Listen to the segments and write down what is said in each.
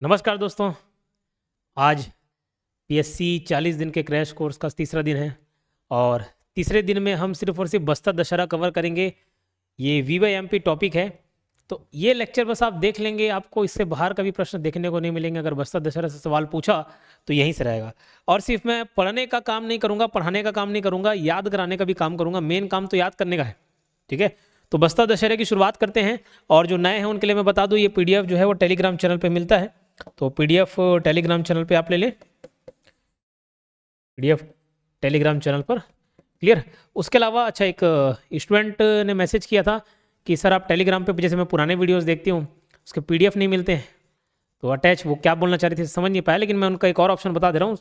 नमस्कार दोस्तों। आज पीएससी 40 दिन के क्रैश कोर्स का तीसरा दिन है और तीसरे दिन में हम सिर्फ और सिर्फ बस्तर दशहरा कवर करेंगे। ये वीवाईएमपी टॉपिक है, तो ये लेक्चर बस आप देख लेंगे, आपको इससे बाहर का भी प्रश्न देखने को नहीं मिलेंगे। अगर बस्तर दशहरा से सवाल पूछा तो यहीं से रहेगा। और सिर्फ मैं पढ़ने का काम नहीं करूँगा, पढ़ाने का काम नहीं करूँगा, याद कराने का भी काम करूँगा। मेन काम तो याद करने का है, ठीक है। तो बस्तर दशहरे की शुरुआत करते हैं। और जो नए हैं उनके लिए मैं बता दूं, ये पीडीएफ जो है वो टेलीग्राम चैनल पे मिलता है। तो पीडीएफ टेलीग्राम चैनल पे आप ले लें, पीडीएफ टेलीग्राम चैनल पर। क्लियर। उसके अलावा अच्छा, एक स्टूडेंट ने मैसेज किया था कि सर आप टेलीग्राम पे, जैसे मैं पुराने वीडियोस देखती हूँ उसके पीडीएफ नहीं मिलते हैं, तो अटैच, वो क्या बोलना चाह रही थी समझ नहीं पाया, लेकिन मैं उनका एक और ऑप्शन बता दे रहा हूँ।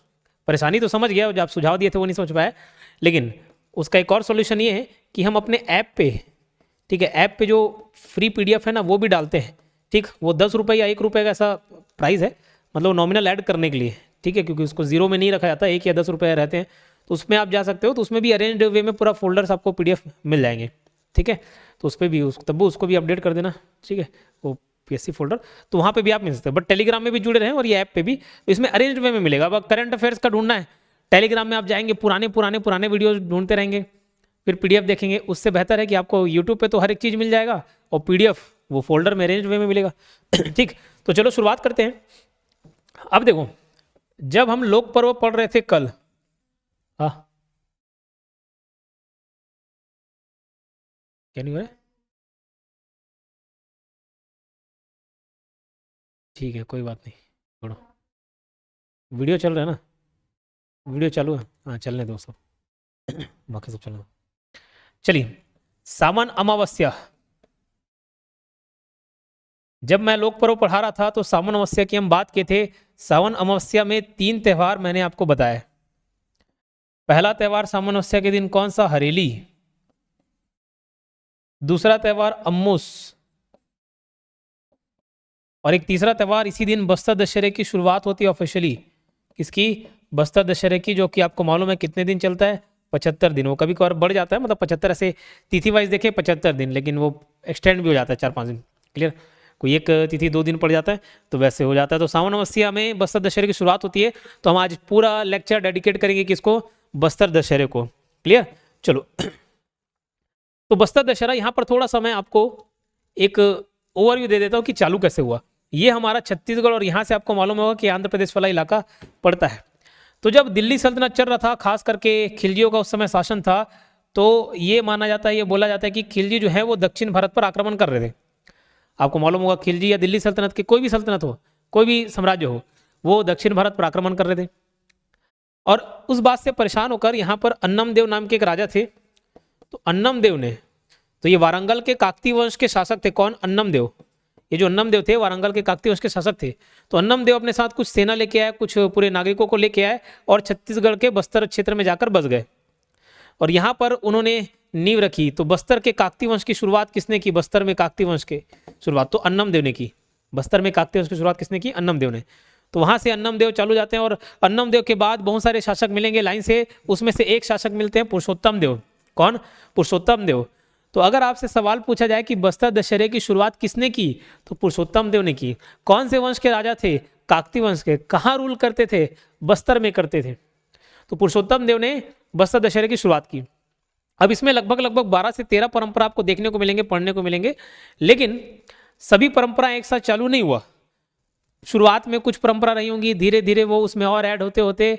परेशानी तो समझ गया, जो आप सुझाव दिए थे वो नहीं समझ पाया, लेकिन उसका एक और सोल्यूशन ये है कि हम अपने ऐप पे, ठीक है, ऐप पे जो फ्री पीडीएफ है ना वो भी डालते हैं। ठीक, वो 10 रुपये या 1 रुपये का ऐसा प्राइस है, मतलब नॉमिनल ऐड करने के लिए, ठीक है, क्योंकि उसको जीरो में नहीं रखा जाता, 1 या 10 रुपये रहते हैं। तो उसमें आप जा सकते हो, तो उसमें भी अरेंज्ड वे में पूरा फोल्डर्स आपको पीडीएफ मिल जाएंगे, ठीक है। तो उस पर भी तब उसको भी अपडेट कर देना, ठीक है, वो पीएससी फोल्डर, तो वहाँ पे भी आप मिल सकते हैं। बट टेलीग्राम में भी जुड़े रहें और ये ऐप पे भी, तो इसमें अरेंज्ड वे में मिलेगा। अब करंट अफेयर्स का ढूंढना है, टेलीग्राम में आप जाएंगे, पुराने पुराने पुराने वीडियोज ढूंढते रहेंगे, फिर पीडीएफ देखेंगे। उससे बेहतर है कि आपको यूट्यूब पे तो हर एक चीज़ मिल जाएगा और पीडीएफ वो फोल्डर में अरेंज वे में मिलेगा। ठीक, तो चलो शुरुआत करते हैं। अब देखो, जब हम लोक पर्व पढ़ रहे थे कल, हाँ क्या नहीं हो रहा है? ठीक है, कोई बात नहीं, छोड़ो। वीडियो चल रहा है ना, वीडियो चालू है, हाँ चलने दो सब, बाकी सब चलने दो। चलिए, सावन अमावस्या। जब मैं लोक पर्व पढ़ा रहा था तो सावन अमावस्या की हम बात किए थे। सावन अमावस्या में 3 त्यौहार मैंने आपको बताया। पहला त्यौहार सावन अमावस्या के दिन कौन सा? हरेली। दूसरा त्यौहार अम्मुस, और एक तीसरा त्यौहार इसी दिन बस्तर दशहरे की शुरुआत होती है ऑफिशियली। किसकी? बस्तर दशहरे की, जो कि आपको मालूम है कितने दिन चलता है? 75 दिन। वो कभी कभार बढ़ जाता है, मतलब 75 ऐसे तिथि वाइज देखें 75 दिन, लेकिन वो एक्सटेंड भी हो जाता है 4-5 दिन। क्लियर। कोई एक तिथि 2 दिन पड़ जाता है तो वैसे हो जाता है। तो सावन अमावस्या में बस्तर दशहरे की शुरुआत होती है। तो हम आज पूरा लेक्चर डेडिकेट करेंगे किसको? बस्तर दशहरे को। क्लियर। चलो, तो बस्तर दशहरा, यहाँ पर थोड़ा सा मैं आपको एक ओवरव्यू दे देता हूँ कि चालू कैसे हुआ। ये हमारा छत्तीसगढ़ और यहाँ से आपको मालूम होगा कि आंध्र प्रदेश वाला इलाका पड़ता है। तो जब दिल्ली सल्तनत चल रहा था, खास करके खिलजियों का उस समय शासन था, तो ये माना जाता है, ये बोला जाता है कि खिलजी जो है वो दक्षिण भारत पर आक्रमण कर रहे थे। आपको मालूम होगा, खिलजी या दिल्ली सल्तनत के कोई भी सल्तनत हो, कोई भी साम्राज्य हो, वो दक्षिण भारत पर आक्रमण कर रहे थे। और उस बात से परेशान होकर यहाँ पर अन्नम देव नाम के एक राजा थे। तो अन्नम देव ने, तो ये वारंगल के काकती वंश के शासक थे। कौन? अन्नम देव। ये जो अन्नम देव थे वारंगल के काकती वंश के शासक थे। तो अन्नम देव अपने साथ कुछ सेना लेके आए, कुछ पूरे नागरिकों को लेके आए और छत्तीसगढ़ के बस्तर क्षेत्र में जाकर बस गए। और यहाँ पर उन्होंने नींव रखी। तो बस्तर के काकती वंश की शुरुआत किसने की? बस्तर में काकती वंश के शुरुआत तो अन्नम देव ने की। बस्तर में काकती वंश की शुरुआत किसने की? अन्नम देव ने। तो वहां से अन्नम देव चालू जाते हैं, और अन्नम देव के बाद बहुत सारे शासक मिलेंगे लाइन से। उसमें से एक शासक मिलते हैं पुरुषोत्तम देव। कौन? पुरुषोत्तम देव। तो अगर आपसे सवाल पूछा जाए कि बस्तर दशहरे की शुरुआत किसने की, तो पुरुषोत्तम देव ने की। कौन से वंश के राजा थे? काकती वंश के। कहाँ रूल करते थे? बस्तर में करते थे। तो पुरुषोत्तम देव ने बस्तर दशहरे की शुरुआत की। अब इसमें लगभग लगभग 12 से 13 परंपरा आपको देखने को मिलेंगे, पढ़ने को मिलेंगे, लेकिन सभी परंपरा एक साथ चालू नहीं हुआ। शुरुआत में कुछ परंपरा रही होंगी, धीरे धीरे वो उसमें और ऐड होते होते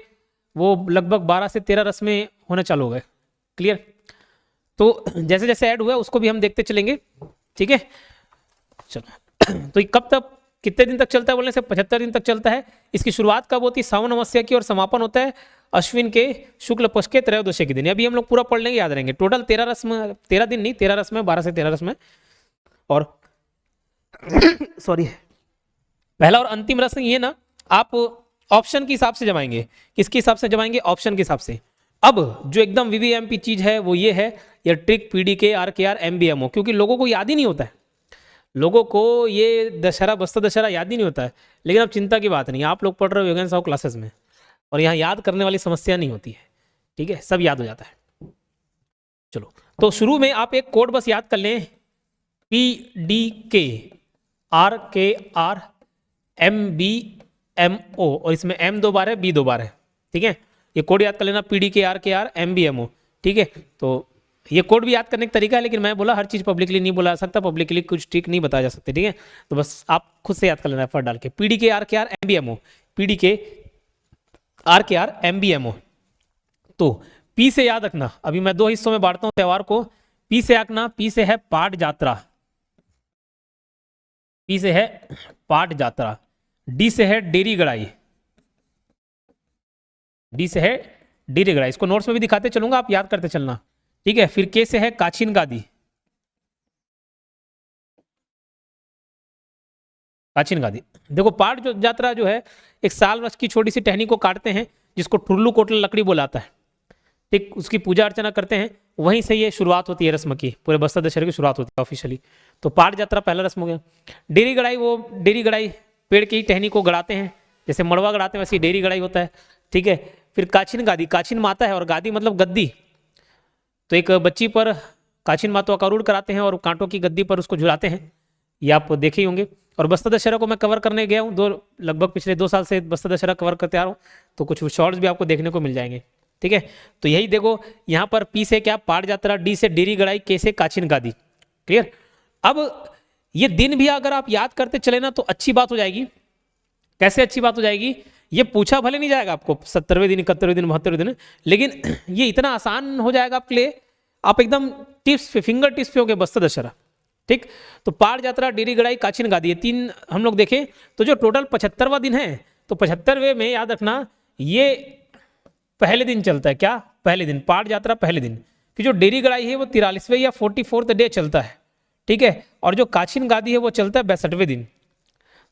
वो लगभग 12 से 13 रस्में होने चालू हो गए। क्लियर। तो जैसे जैसे ऐड हुआ उसको भी हम देखते चलेंगे, ठीक है। चलो, तो ये कब तक, कितने दिन तक चलता है बोलने से? 75 दिन तक चलता है। इसकी शुरुआत कब होती है? सावन अमावस्या की, और समापन होता है अश्विन के शुक्ल पक्ष के त्रयोदशी के दिन। अभी हम लोग पूरा पढ़ लेंगे, याद रहेंगे। टोटल 13 रस्म, 13 दिन नहीं, 13 रस्म, 12 से 13 रस्म। और सॉरी, पहला और अंतिम रस्म ये ना, आप ऑप्शन के हिसाब से जमाएंगे। किसके हिसाब से जमाएंगे? ऑप्शन के हिसाब से। अब जो एकदम वीवीएमपी चीज है वो ये है, ये ट्रिक पीडीके, आरकेआर, एमबीएमओ, क्योंकि लोगों को याद ही नहीं होता है। लोगों को ये दशहरा, बस्तर दशहरा याद ही नहीं होता है। लेकिन अब चिंता की बात नहीं, आप लोग पढ़ रहे हो योगेंद्र साहू क्लासेस में, और यहाँ याद करने वाली समस्या नहीं होती है, ठीक है, सब याद हो जाता है। चलो, तो शुरू में आप एक कोड बस याद कर लें, PDK, RKR, MBMO, और इसमें M 2 बार है, B 2 बार है, ठीक है। ये कोड याद कर लेना, PDKRKR MBMO, ठीक है। तो ये कोड भी याद करने का तरीका है, लेकिन मैं बोला हर चीज़ पब्लिकली नहीं बोला जा सकता, पब्लिकली कुछ ट्रिक नहीं बताया जा सकते, ठीक है। तो बस आप खुद से याद कर लेना एफर्ट डाल के, PDKRKR MBMO, PDKRKR MBMO। तो P से याद रखना, अभी मैं 2 हिस्सों में बांटता हूँ त्योहार को। P से रखना, P से है पाट यात्रा, P से है पाट यात्रा। D से है डेरी गड़ाई, D से है डेरी गड़ाई। इसको नोट्स में भी दिखाते चलूंगा, आप याद करते चलना, ठीक है। फिर K से है काचिन गादी, काचिन गादी। देखो पाट जो यात्रा जो है, एक साल वृक्ष की छोटी सी टहनी को काटते हैं, जिसको ठुर्लू कोटल लकड़ी बोलाता है, ठीक। उसकी पूजा अर्चना करते हैं, वहीं से ये शुरुआत होती है रस्म की, पूरे बस्तर दशहरे की शुरुआत होती है ऑफिशियली। तो पाट यात्रा पहला रस्म हो गया। डेरी गड़ाई, वो डेरी गड़ाई पेड़ की टहनी को गड़ाते हैं, जैसे मड़वा गड़ाते हैं वैसे डेरी गड़ाई होता है, ठीक है। फिर काचिन गादी, काचिन माता है और गादी मतलब गद्दी, तो एक बच्ची पर काचिन माता का आरूढ़ कराते हैं और कांटों की गद्दी पर उसको झुलाते हैं, ये आप देखे ही होंगे। और बस्तर दशहरा को मैं कवर करने गया हूँ, लगभग पिछले 2 साल से बस्तर दशहरा कवर करते आ रहा हूँ, तो कुछ शॉर्ट्स भी आपको देखने को मिल जाएंगे, ठीक है। तो यही देखो यहाँ पर P से क्या पाट यात्रा, D से डेरी गड़ाई, K से काचिन गादी, क्लियर। अब ये दिन भी अगर आप याद करते चले ना तो अच्छी बात हो जाएगी। कैसे अच्छी बात हो जाएगी, ये पूछा भले नहीं जाएगा आपको 70वें दिन, 71वें दिन, 72वें दिन, लेकिन ये इतना आसान हो जाएगा आपके लिए, आप एकदम टिप्स पे, फिंगर टिप्स पे हो गए बस्तर दशहरा, ठीक। तो पाट यात्रा, डेरी गड़ाई, काचिन गादी, ये 3 हम लोग देखें तो जो टोटल 75वां दिन है, तो 75वें में याद रखना ये पहले दिन चलता है, क्या पहले दिन, पाट यात्रा पहले दिन। फिर जो डेरी गड़ाई है वो 43वें या 44th डे चलता है, ठीक है। और जो काचिन गादी है वो चलता है 62वें दिन।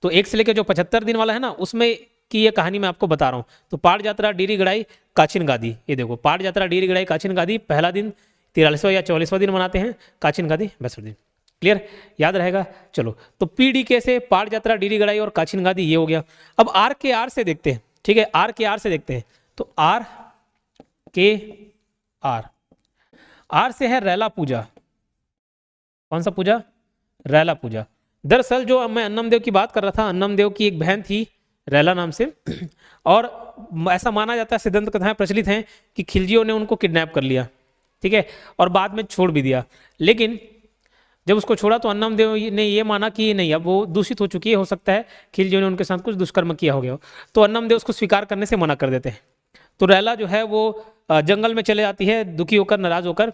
तो 1 से लेकर जो 75 दिन वाला है ना, उसमें की ये कहानी मैं आपको बता रहा हूँ। तो पाट यात्रा, डेरी गड़ाई, काचिन गादी, ये देखो पाट यात्रा, डेरी गड़ाई, काचिन गादी, पहला दिन 43वां या 44वां दिन मनाते हैं, काचिन गादी 62वें दिन, क्लियर, याद रहेगा। चलो, तो PDK से पाट यात्रा, डेरी गड़ाई और काचिन गादी ये हो गया। अब RKR से देखते हैं, ठीक है, RKR से देखते हैं। तो R से है रैला पूजा। कौन सा पूजा, रैला पूजा। दरअसल जो मैं अन्नम देव की बात कर रहा था, अन्नम देव की एक बहन थी रैला नाम से, और ऐसा माना जाता है, सिद्धांत कथाएं प्रचलित हैं कि खिलजियों ने उनको किडनैप कर लिया, ठीक है, और बाद में छोड़ भी दिया। लेकिन जब उसको छोड़ा तो अन्नम देव ने ये माना कि नहीं, अब वो दूषित हो चुकी है, हो सकता है खिलजियों ने उनके साथ कुछ दुष्कर्म किया हो गया हो, तो अन्नम देव उसको स्वीकार करने से मना कर देते हैं। तो रैला जो है वो जंगल में चले जाती है, दुखी होकर, नाराज होकर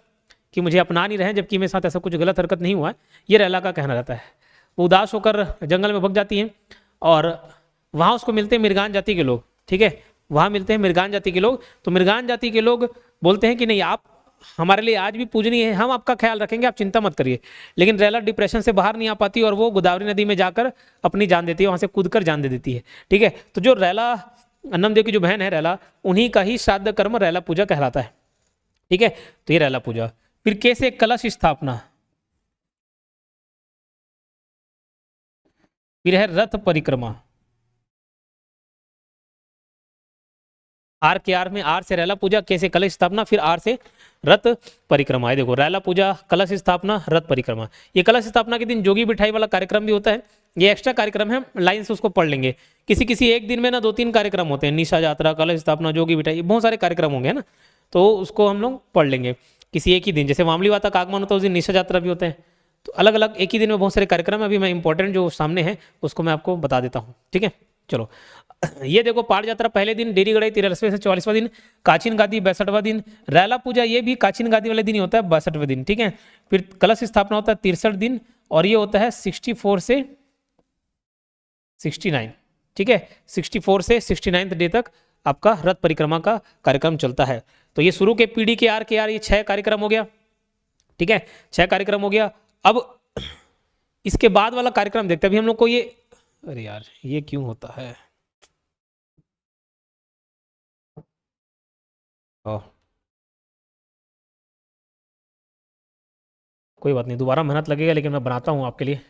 कि मुझे अपना नहीं रहे, जबकि मेरे साथ ऐसा कुछ गलत हरकत नहीं हुआ है, ये रैला का कहना रहता है। वो उदास होकर जंगल में भग जाती हैं, और वहाँ उसको मिलते हैं मिर्गान जाति के लोग, ठीक है, वहाँ मिलते हैं मिर्गान जाति के लोग। तो मिर्गान जाति के लोग बोलते हैं कि नहीं, आप हमारे लिए आज भी पूजनीय है, हम आपका ख्याल रखेंगे, आप चिंता मत करिए। लेकिन रैला डिप्रेशन से बाहर नहीं आ पाती और वो गोदावरी नदी में जाकर अपनी जान देती है, वहाँ से कूदकर जान दे देती है, ठीक है। तो जो रैला, अन्नम देव की जो बहन है रैला, उन्हीं का ही श्राद्ध कर्म रैला पूजा कहलाता है, ठीक है। तो ये रैला पूजा। फिर K से कलश स्थापना, फिर है रथ परिक्रमा। R में R से रैला पूजा, K से कलश स्थापना, फिर R से रथ परिक्रमा। देखो रैला पूजा, कलश स्थापना, रथ परिक्रमा। ये कलश स्थापना के दिन जोगी बिठाई वाला कार्यक्रम भी होता है, ये एक्स्ट्रा कार्यक्रम है, लाइन से उसको पढ़ लेंगे। किसी किसी एक दिन में ना 2-3 कार्यक्रम होते हैं, निशा यात्रा, कलश स्थापना, जोगी बिठाई, बहुत सारे कार्यक्रम होंगे ना, तो उसको हम लोग पढ़ लेंगे किसी एक ही दिन। जैसे मामली वाता का आगमन होता है उस दिन निशा यात्रा भी होते हैं, तो अलग अलग एक ही दिन में बहुत सारे कार्यक्रम है। अभी मैं इंपॉर्टेंट जो सामने है उसको मैं आपको बता देता हूँ, ठीक है। चलो, ये देखो पाट यात्रा पहले दिन, डेरी गड़ाई 43वें से 44वां दिन, काचिन गादी 62वां दिन, रैला पूजा ये भी काचिन गादी वाले दिन ही होता है 62वें दिन, ठीक है। फिर कलश स्थापना होता है 63 दिन, और ये होता है 64 से 69, ठीक है, 64 से 69 डे तक आपका रथ परिक्रमा का कार्यक्रम चलता है। तो ये शुरू के PDKR ये 6 कार्यक्रम हो गया, ठीक है, 6 कार्यक्रम हो गया। अब इसके बाद वाला कार्यक्रम देखते हैं अभी हम लोग को। ये अरे यार ये क्यों होता है, कोई बात नहीं, दोबारा मेहनत लगेगा, लेकिन मैं बनाता हूँ आपके लिए।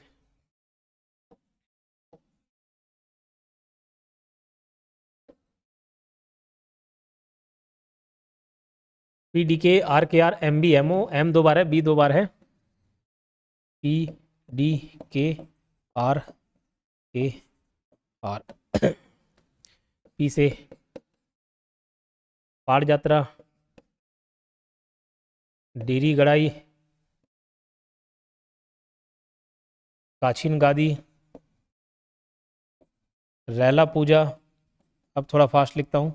PDKR MBMO, M 2 बार है, B 2 बार है, PDKR और पी से पाठ यात्रा, डेरी गड़ाई, काछीन गादी, रैला पूजा, अब थोड़ा फास्ट लिखता हूँ,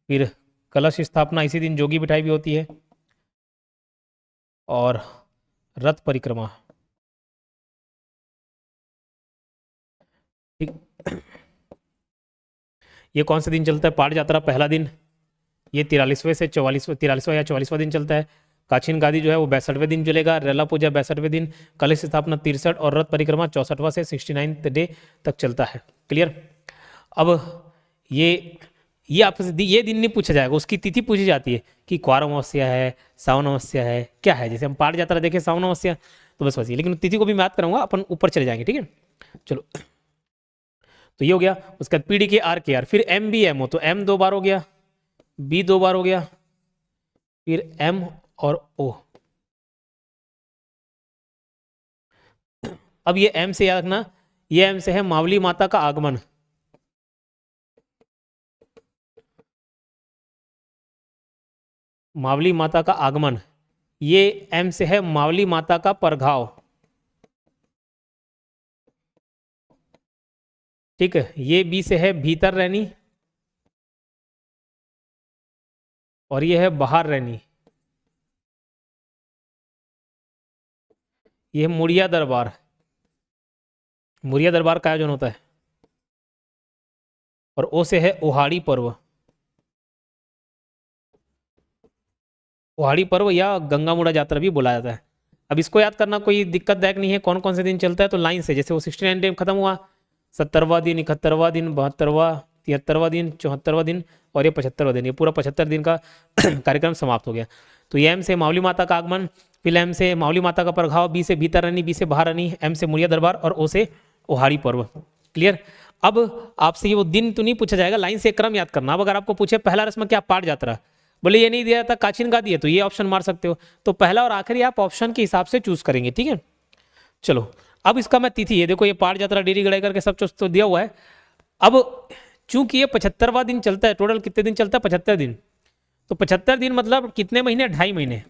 फिर कलश स्थापना, इसी दिन जोगी बिठाई भी होती है, और रथ परिक्रमा। ठीक, ये कौन सा दिन चलता है? पाठ यात्रा पहला दिन, ये 43वें से 43वां या 44वां दिन चलता है। काछीन गादी जो है वो 62वें दिन चलेगा, रैला पूजा 62वें दिन, कलश स्थापना 63 और रथ परिक्रमा 64वां से 69 डे तक चलता है। क्लियर? अब ये आपसे ये दिन नहीं पूछा जाएगा, उसकी तिथि पूछी जाती है कि क्वार अमावस्या है, सावन अमावस्या है, क्या है। जैसे हम पाठ यात्रा देखें सावन अमावस्या, तो बस वैसे, लेकिन तिथि को भी मैं याद करूंगा, अपन ऊपर चले जाएंगे। ठीक है, चलो, तो ये हो गया। उसके बाद पीडी के आर के आर, फिर एम बी एम हो, तो एम 2 बार हो गया, बी 2 बार हो गया, फिर एम और ओ। अब ये एम से याद रखना, ये एम से है मावली माता का आगमन, मावली माता का आगमन। ये एम से है मावली माता का प्रघाव। ठीक है, ये बी से है भीतर रहनी, और ये है बाहर रहनी। ये है मुड़िया दरबार, मुड़िया दरबार का आयोजन होता है। और ओ से है ओहाड़ी पर्व, ओहाड़ी पर्व या गंगामुड़ा यात्रा भी बोला जाता है। अब इसको याद करना कोई दिक्कतदायक नहीं है, कौन कौन से दिन चलता है, तो लाइन से, जैसे वो 69 डे खत्म हुआ, 70वां दिन, 71वां दिन, 72वां, 73वां दिन, 74वां दिन, और ये 75वां दिन, ये पूरा 75 दिन का कार्यक्रम समाप्त हो गया। तो ये एम से मावली माता का आगमन, फिर एम से मावली माता का प्रभाव, बी से भीतर रानी, बी से बाहर रानी, एम से मुड़िया दरबार, और ओ से ओहाड़ी पर्व। क्लियर? अब आपसे ये वो दिन तो नहीं पूछा जाएगा, लाइन से क्रम याद करना। अब अगर आपको पूछे पहला रस्म क्या, पाठ यात्रा, बोले ये नहीं दिया था, काछिन गादी है, तो ये ऑप्शन मार सकते हो। तो पहला और आखिरी आप ऑप्शन के हिसाब से चूज करेंगे। ठीक है, चलो, अब इसका मैं तिथि, ये देखो, ये पाठ यात्रा, डेरी गड़ाई करके सब कुछ तो दिया हुआ है। अब चूंकि ये 75वां दिन चलता है, टोटल कितने दिन चलता है? 75 दिन। तो 75 दिन मतलब कितने महीने? 2.5 महीने।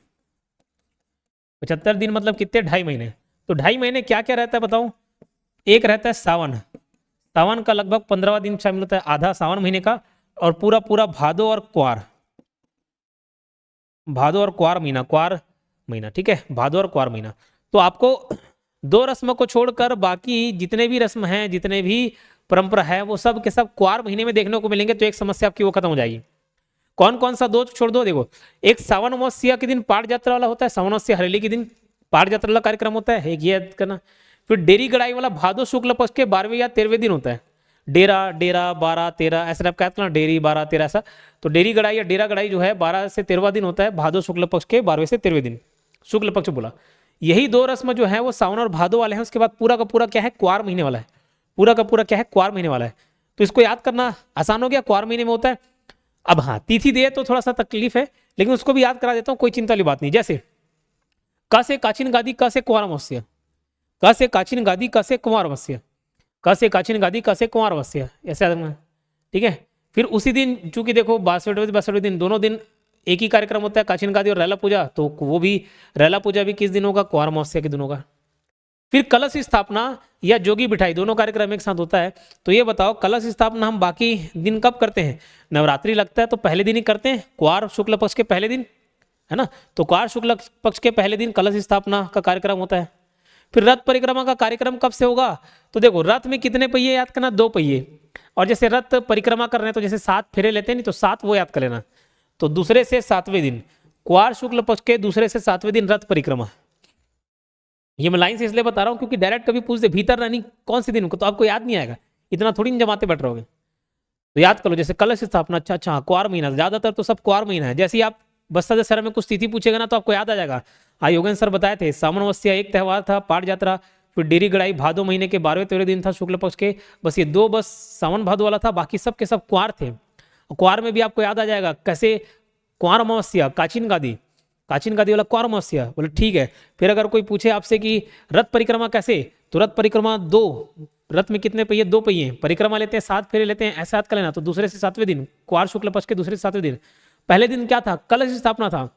75 दिन मतलब कितने? 2.5 महीने। तो 2.5 महीने क्या क्या रहता है बताओ? एक रहता है सावन, सावन का लगभग 15वां दिन शामिल होता है, आधा सावन महीने का, और पूरा पूरा भादो और क्वार, भादो और क्वार महीना, क्वार महीना। ठीक है, भादो और क्वार महीना। तो आपको दो रस्म को छोड़कर बाकी जितने भी रस्म हैं, जितने भी परंपरा है, वो सब के सब क्वार महीने में देखने को मिलेंगे। तो एक समस्या आपकी वो खत्म हो जाएगी। कौन कौन सा? दो छोड़ दो। देखो, एक सावन अमावस्या के दिन पाठ यात्रा वाला होता है, सावन अमावस्या हरेली के दिन पाठ यात्रा वाला कार्यक्रम होता है, एक ये याद करना। फिर डेरी गड़ाई वाला भादो शुक्ल पक्ष के 12वें या 13वें दिन होता है। डेरा, डेरा 12 13 ऐसा आप क्या करना, डेरी 12 13 ऐसा। तो डेरी गड़ाई या डेरा गड़ाई जो है 12 से 13वां दिन होता है, भादो शुक्ल पक्ष के 12वें से 13वें दिन, शुक्ल पक्ष बोला। यही दो रस्म जो है वो सावन और भादो वाले हैं। उसके बाद पूरा का पूरा क्या है? क्वार महीने वाला है। पूरा का पूरा क्या है? क्वार महीने वाला है। तो इसको याद करना आसान हो गया, क्वार महीने में होता है। अब हाँ, तिथि दे तो थोड़ा सा तकलीफ है, लेकिन उसको भी याद करा देता हूं, कोई चिंता वाली बात नहीं। जैसे क से काछिन गादी, क से कुंवार अमावस्या, क से काछिन गादी, क से कुंवार अमावस्या, क से काछिन गादी, क से कुंवार अमावस्या, ऐसे याद रखना। ठीक है, फिर उसी दिन चूंकि देखो 62वें दिन दोनों दिन एक ही कार्यक्रम होता है, काछिन गादी और रैला पूजा, तो वो भी रैला पूजा भी किस दिन होगा? कुंवार अमावस्या के दिन होगा। फिर कलश स्थापना या जोगी बिठाई, दोनों कार्यक्रम एक साथ होता है। तो ये बताओ, कलश स्थापना हम बाकी दिन कब करते हैं? नवरात्रि लगता है तो पहले दिन ही करते हैं, क्वार शुक्ल पक्ष के पहले दिन, है ना। तो क्वार शुक्ल पक्ष के पहले दिन कलश स्थापना का कार्यक्रम होता है। फिर रथ परिक्रमा का कार्यक्रम कब से होगा? तो देखो, रथ में कितने पहिए याद करना? 2 पहिए। और जैसे रथ परिक्रमा कर रहे हैं तो जैसे 7 फेरे लेते हैं, नहीं तो 7 वो याद कर लेना। तो दूसरे से 7वें दिन, क्वार शुक्ल पक्ष के दूसरे से 7वें दिन रथ परिक्रमा। ये मैं लाइन से इसलिए बता रहा हूं क्योंकि डायरेक्ट कभी पूछ दे भीतर रानी कौन से दिन को, तो आपको याद नहीं आएगा, इतना थोड़ी नहीं जमाते बैठ रहोगे। तो याद कर लो, जैसे कलश स्थापना, अच्छा अच्छा क्वार महीना, ज्यादातर तो सब क्वार महीना है। जैसे ही आप बस्ता दशहरा में कुछ तिथि पूछेगा ना तो आपको याद आ जाएगा। योगेंद्र सर बताए थे, सावन अमावस्या एक त्यौहार था, पाठ यात्रा, फिर डेरी गड़ाई भादो महीने के 12वें 13वें दिन था शुक्ल पक्ष के, बस ये 2 बस सावन भादो वाला था, बाकी सब के सब क्वार थे। क्वार में भी आपको याद आ जाएगा कैसे, क्वार अमावस्या, काछिन गादी, काछिन गादी वाला क्वार अमावस्या, बोले ठीक है। फिर अगर कोई पूछे आपसे कि रथ परिक्रमा कैसे, तो रथ परिक्रमा 2 रथ में कितने पहिए? 2 पहिए। परिक्रमा लेते हैं, 7 फेरे लेते हैं, ऐसा याद कर लेना। तो दूसरे से 7वें दिन, क्वार शुक्ल पक्ष के दूसरे से 7वें दिन। पहले दिन क्या था? कलश स्थापना था।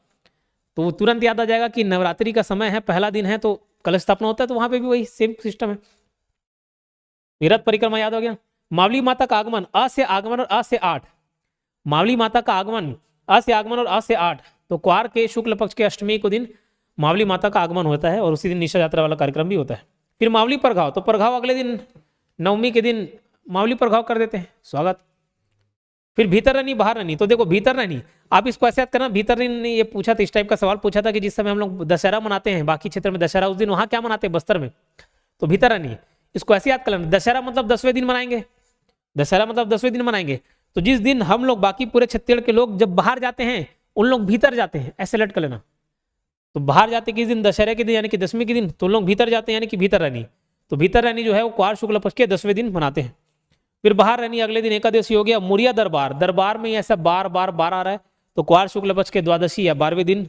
तो वो तुरंत याद आ जाएगा कि नवरात्रि का समय है, पहला दिन है तो कलश स्थापना होता है, तो वहां पे भी वही सेम सिस्टम है। रथ परिक्रमा याद हो गया। मावली माता का आगमन, अ से आगमन और अ से 8। मावली माता का आगमन, अ से आगमन और अ से 8। तो क्वार के शुक्ल पक्ष के अष्टमी को दिन मावली माता का आगमन होता है और उसी दिन निशा यात्रा वाला कार्यक्रम भी होता है। फिर मावली परघाव, तो परघाव अगले दिन नवमी के दिन मावली परघाव कर देते हैं, स्वागत। फिर भीतर रनी बाहर रनी, तो देखो भीतर रनी आप इसको ऐसे याद करना। भीतर रनी ने ये पूछा था, इस टाइप का सवाल पूछा था कि जिस समय हम लोग दशहरा मनाते हैं, बाकी क्षेत्र में दशहरा, उस दिन वहां क्या मनाते हैं? बस्तर में। तो भीतर रनी, इसको ऐसे याद कर लेना। दशहरा मतलब 10वें दिन मनाएंगे, दशहरा मतलब 10वें दिन मनाएंगे। तो जिस दिन हम लोग बाकी पूरे छत्तीसगढ़ के लोग जब बाहर जाते हैं, उन लोग भीतर जाते हैं, ऐसे लट कर लेना। तो बाहर जाते किस दिन? दशहरे के दिन यानी कि 10वीं के दिन, तो लोग भीतर जाते हैं यानी कि भीतर रहनी। तो भीतर रहनी जो है वो क्वार शुक्ल पक्ष के 10वें दिन मनाते हैं। फिर बाहर रहनी अगले दिन एकादशी हो गया। मुरिया दरबार, दरबार में ऐसा बार बार बार आ रहा है, तो क्वार शुक्ल पक्ष के द्वादशी या 12वें दिन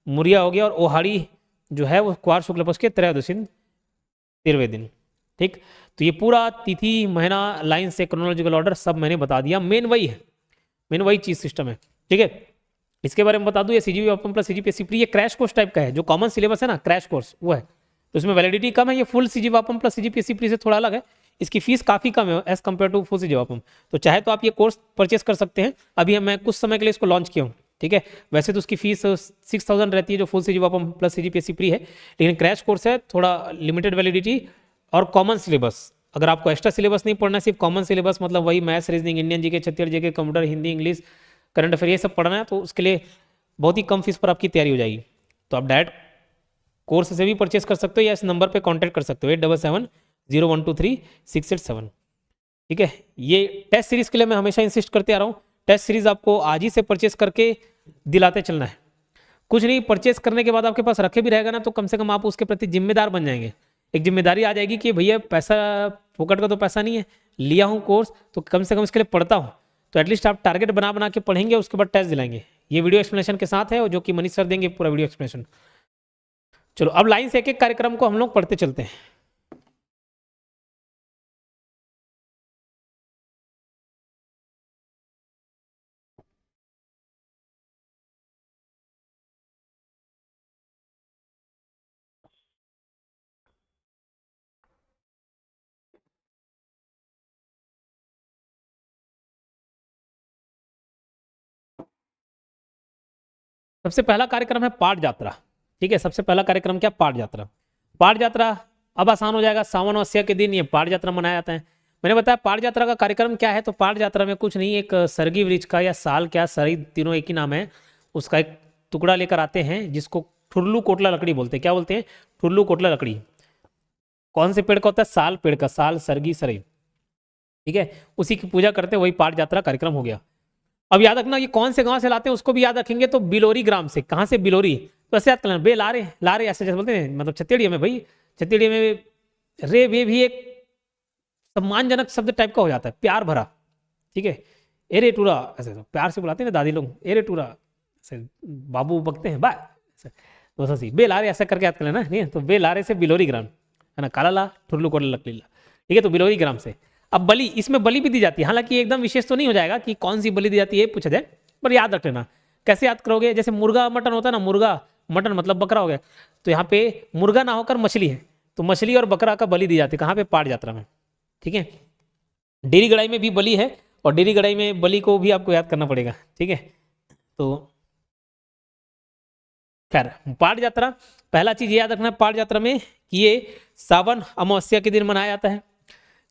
मुरिया हो गया। और ओहाड़ी जो है वो क्वार शुक्ल पक्ष के त्रयोदशी 13वें दिन। ठीक, तो ये पूरा तिथि महीना लाइन से क्रोनोलॉजिकल ऑर्डर सब मैंने बता दिया। मेन वही है, मेन वही चीज सिस्टम है। ठीक है, इसके बारे में बता दूं, ये CGP open plus CGPSC pre, ये क्रैश कोर्स टाइप का है। जो कॉमन सिलेबस है ना, क्रैश कोर्स वो है, तो इसमें वैलिडिटी कम है। ये full CGP open plus CGPSC pre से थोड़ा अलग है, इसकी फीस काफी कम है as compare to full CGP open. तो चाहे तो आप ये कोर्स परचेस कर सकते हैं। अभी मैं कुछ समय के लिए इसको लॉन्च किया हूँ। ठीक है, वैसे तो उसकी फीस 6000 रहती है जो full CGP open plus CGPSC pre है, लेकिन क्रैश कोर्स है, थोड़ा लिमिटेड वैलिडिटी और कॉमन सिलेबस। अगर आपको एक्स्ट्रा सिलेबस नहीं पढ़ना है, सिर्फ कॉमन सिलेबस मतलब वही maths, reasoning, Indian GK, Chhattisgarh GK, computer, Hindi, English, current affair, ये सब पढ़ना है, तो उसके लिए बहुत ही कम फीस पर आपकी तैयारी हो जाएगी। तो आप डायरेक्ट कोर्स से भी परचेस कर सकते हो या इस नंबर पे कांटेक्ट कर सकते हो 8770123687। ठीक है, ये टेस्ट सीरीज के लिए मैं हमेशा इंसिस्ट करते आ रहा हूँ। टेस्ट सीरीज आपको आज ही से परचेस करके दिलाते चलना है। कुछ नहीं, परचेस करने के बाद आपके पास रखे भी रहेगा ना, तो कम से कम आप उसके प्रति जिम्मेदार बन जाएंगे। एक जिम्मेदारी आ जाएगी कि भैया पैसा फोकट का तो पैसा नहीं है, लिया हूँ कोर्स तो कम से कम इसके लिए पढ़ता हूँ। तो एटलीस्ट आप टारगेट बना बना के पढ़ेंगे, उसके बाद टेस्ट दिलाएंगे। ये वीडियो एक्सप्लेनेशन के साथ है, और जो कि मनीष सर देंगे पूरा वीडियो एक्सप्लेनेशन। चलो अब लाइन से एक एक कार्यक्रम को हम लोग पढ़ते चलते हैं। सबसे पहला कार्यक्रम है पाठ यात्रा। ठीक है, सबसे पहला कार्यक्रम क्या? पाठ यात्रा। पाठ यात्रा अब आसान हो जाएगा, सावन मस्या के दिन ये पाठ यात्रा मनाया जाता है। मैंने बताया पाठ यात्रा का कार्यक्रम क्या है। तो पाठ यात्रा में कुछ नहीं, एक सरगी वृक्ष का या साल क्या, सरी तीनों एक ही नाम है, उसका एक टुकड़ा लेकर आते हैं, जिसको ठुरलू कोटला लकड़ी बोलते हैं। क्या बोलते हैं? ठुरलू कोटला लकड़ी। कौन से पेड़ का होता है? साल पेड़ का, साल, सरगी, सरई। ठीक है, उसी की पूजा करते हैं, वही पाठ यात्रा कार्यक्रम हो गया। अब याद रखना ये कौन से गांव से लाते हैं उसको भी याद रखेंगे। तो बिलोरी ग्राम से। कहाँ से? बिलोरी। तो ऐसे याद करना, बे लारे, लारे ऐसे जैसे बोलते हैं, मतलब छत्तीसगढ़ी में भाई, छत्तीसगढ़ी में रे वे भी एक सम्मानजनक शब्द टाइप का हो जाता है, प्यार भरा। ठीक है, एरे टूरा ऐसे तो प्यार से बुलाते हैं ना दादी लोग, एरे टूरा ऐसे बाबू बकते हैं बा ऐसे। तो ऐसा सी बे लारे ऐसा करके याद कर लेना, नहीं है? तो बे लारे से बिलोरी ग्राम है ना, काला ला ठुरलू कोटला लकलीला। ठीक है, तो बिलोरी ग्राम से। अब बलि, इसमें बलि भी दी जाती है, हालांकि एकदम विशेष तो नहीं हो जाएगा कि कौन सी बलि दी जाती है पूछा जाए, पर याद रख लेना। कैसे याद करोगे? जैसे मुर्गा मटन होता है ना, मुर्गा मटन मतलब बकरा हो गया, तो यहाँ पे मुर्गा ना होकर मछली है, तो मछली और बकरा का बलि दी जाती है। कहाँ पे? पाठ यात्रा में। ठीक है, डेरी गड़ाई में भी बलि है, और डेरी गड़ाई में बलि को भी आपको याद करना पड़ेगा। ठीक है, तो खैर पाठ यात्रा, पहला चीज याद रखना पाठ यात्रा में कि ये सावन अमावस्या के दिन मनाया जाता है।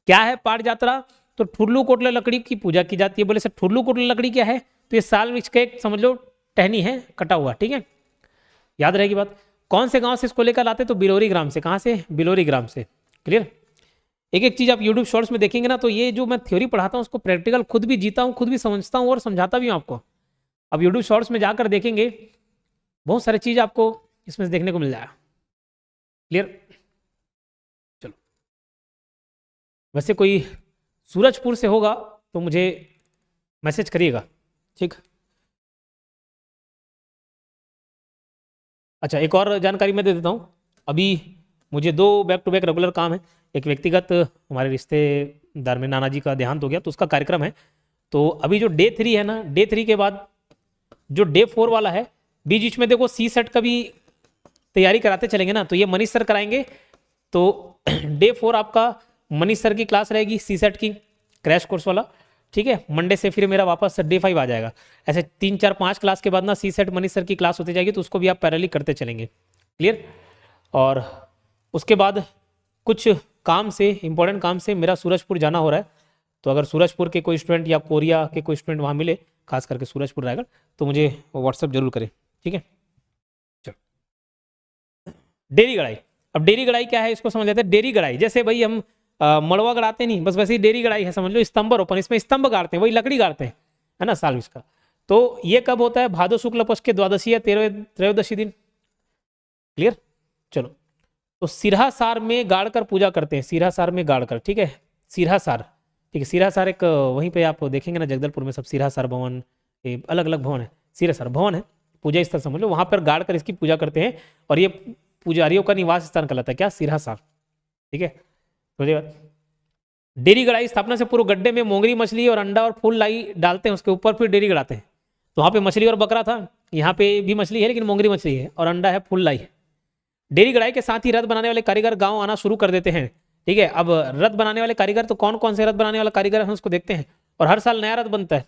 क्या है पाठ यात्रा? तो ठुरलू कोटला लकड़ी की पूजा की जाती है। बोले सर ठुरलू कोटला लकड़ी क्या है? तो ये साल वृक्ष का एक समझ लो टहनी है, कटा हुआ। ठीक है, याद रहेगी बात। कौन से गांव से इसको लेकर लाते? तो बिलोरी ग्राम से। कहाँ से? बिलोरी ग्राम से। क्लियर? एक एक चीज आप यूट्यूब शॉर्ट्स में देखेंगे ना, तो ये जो मैं थ्योरी पढ़ाता हूँ उसको प्रैक्टिकल खुद भी जीता हूँ, खुद भी समझता हूँ और समझाता भी हूँ आपको। अब यूट्यूब शॉर्ट्स में जाकर देखेंगे, बहुत सारी चीज आपको इसमें से देखने को मिल जाएगा। क्लियर? चलो, वैसे कोई सूरजपुर से होगा तो मुझे मैसेज करिएगा। ठीक, अच्छा एक और जानकारी मैं दे देता हूँ। अभी मुझे 2 बैक टू बैक रेगुलर काम है, एक व्यक्तिगत हमारे रिश्तेदार में नाना जी का देहांत हो गया, तो उसका कार्यक्रम है। तो अभी जो डे 3 है ना, डे 3 के बाद जो डे 4 वाला है, बीच बीच में देखो सी सेट का भी तैयारी कराते चलेंगे ना, तो ये मनीष सर कराएंगे। तो डे 4 आपका मनीष सर की क्लास रहेगी सी सेट की, क्रैश कोर्स वाला, ठीक है। मंडे से फिर मेरा वापस डे 5 आ जाएगा। ऐसे 3 4 5 क्लास के बाद ना सी सेट मनीष सर की क्लास होती जाएगी, तो उसको भी आप पैरेलली करते चलेंगे, क्लियर। और उसके बाद कुछ काम से, इंपॉर्टेंट काम से मेरा सूरजपुर जाना हो रहा है। तो अगर सूरजपुर के कोई स्टूडेंट या कोरिया के कोई स्टूडेंट वहाँ मिले, खास करके सूरजपुर रायगढ़, तो मुझे व्हाट्सअप जरूर करें, ठीक है। चलो, डेरी गड़ाई। अब डेरी गड़ाई क्या है इसको समझ लेते हैं। डेरी गड़ाई जैसे भाई हम मड़वा गड़ाते नहीं, बस वैसे ही डेरी गड़ाई है, समझ लो स्तंभारोपण, इसमें स्तंभ गाड़ते हैं, वही लकड़ी गाड़ते हैं, है ना, साल इसका। तो ये कब होता है? भादो शुक्ल पक्ष के द्वादशी या त्रयोदशी दिन, क्लियर। चलो, तो सिरहासार में गाड़कर पूजा करते हैं, सिरहासार में गाड़कर, ठीक है, सिरहासार, ठीक है। सिरहासार एक वहीं पे आप देखेंगे ना जगदलपुर में सब सिरहासार भवन, ये अलग अलग भवन है, सिरहासार भवन है, पूजा स्थल समझ लो, वहां पर गाड़कर इसकी पूजा करते हैं। और ये पुजारियों का निवास स्थान कहलाता है, क्या? सिरहासार, ठीक है। तो डेरी गड़ाई स्थापना से पूर्व गड्ढे में मोंगरी मछली और अंडा और फूल लाई डालते हैं, उसके ऊपर फिर डेरी गड़ाते हैं। तो वहाँ पे मछली और बकरा था, यहाँ पे भी मछली है लेकिन मोंगरी मछली है, और अंडा है, फूल लाई है। डेरी गड़ाई के साथ ही रथ बनाने वाले कारीगर गांव आना शुरू कर देते हैं, ठीक है। अब रथ बनाने वाले कारीगर, तो कौन कौन से रथ बनाने वाला कारीगर है उसको देखते हैं। और हर साल नया रथ बनता है,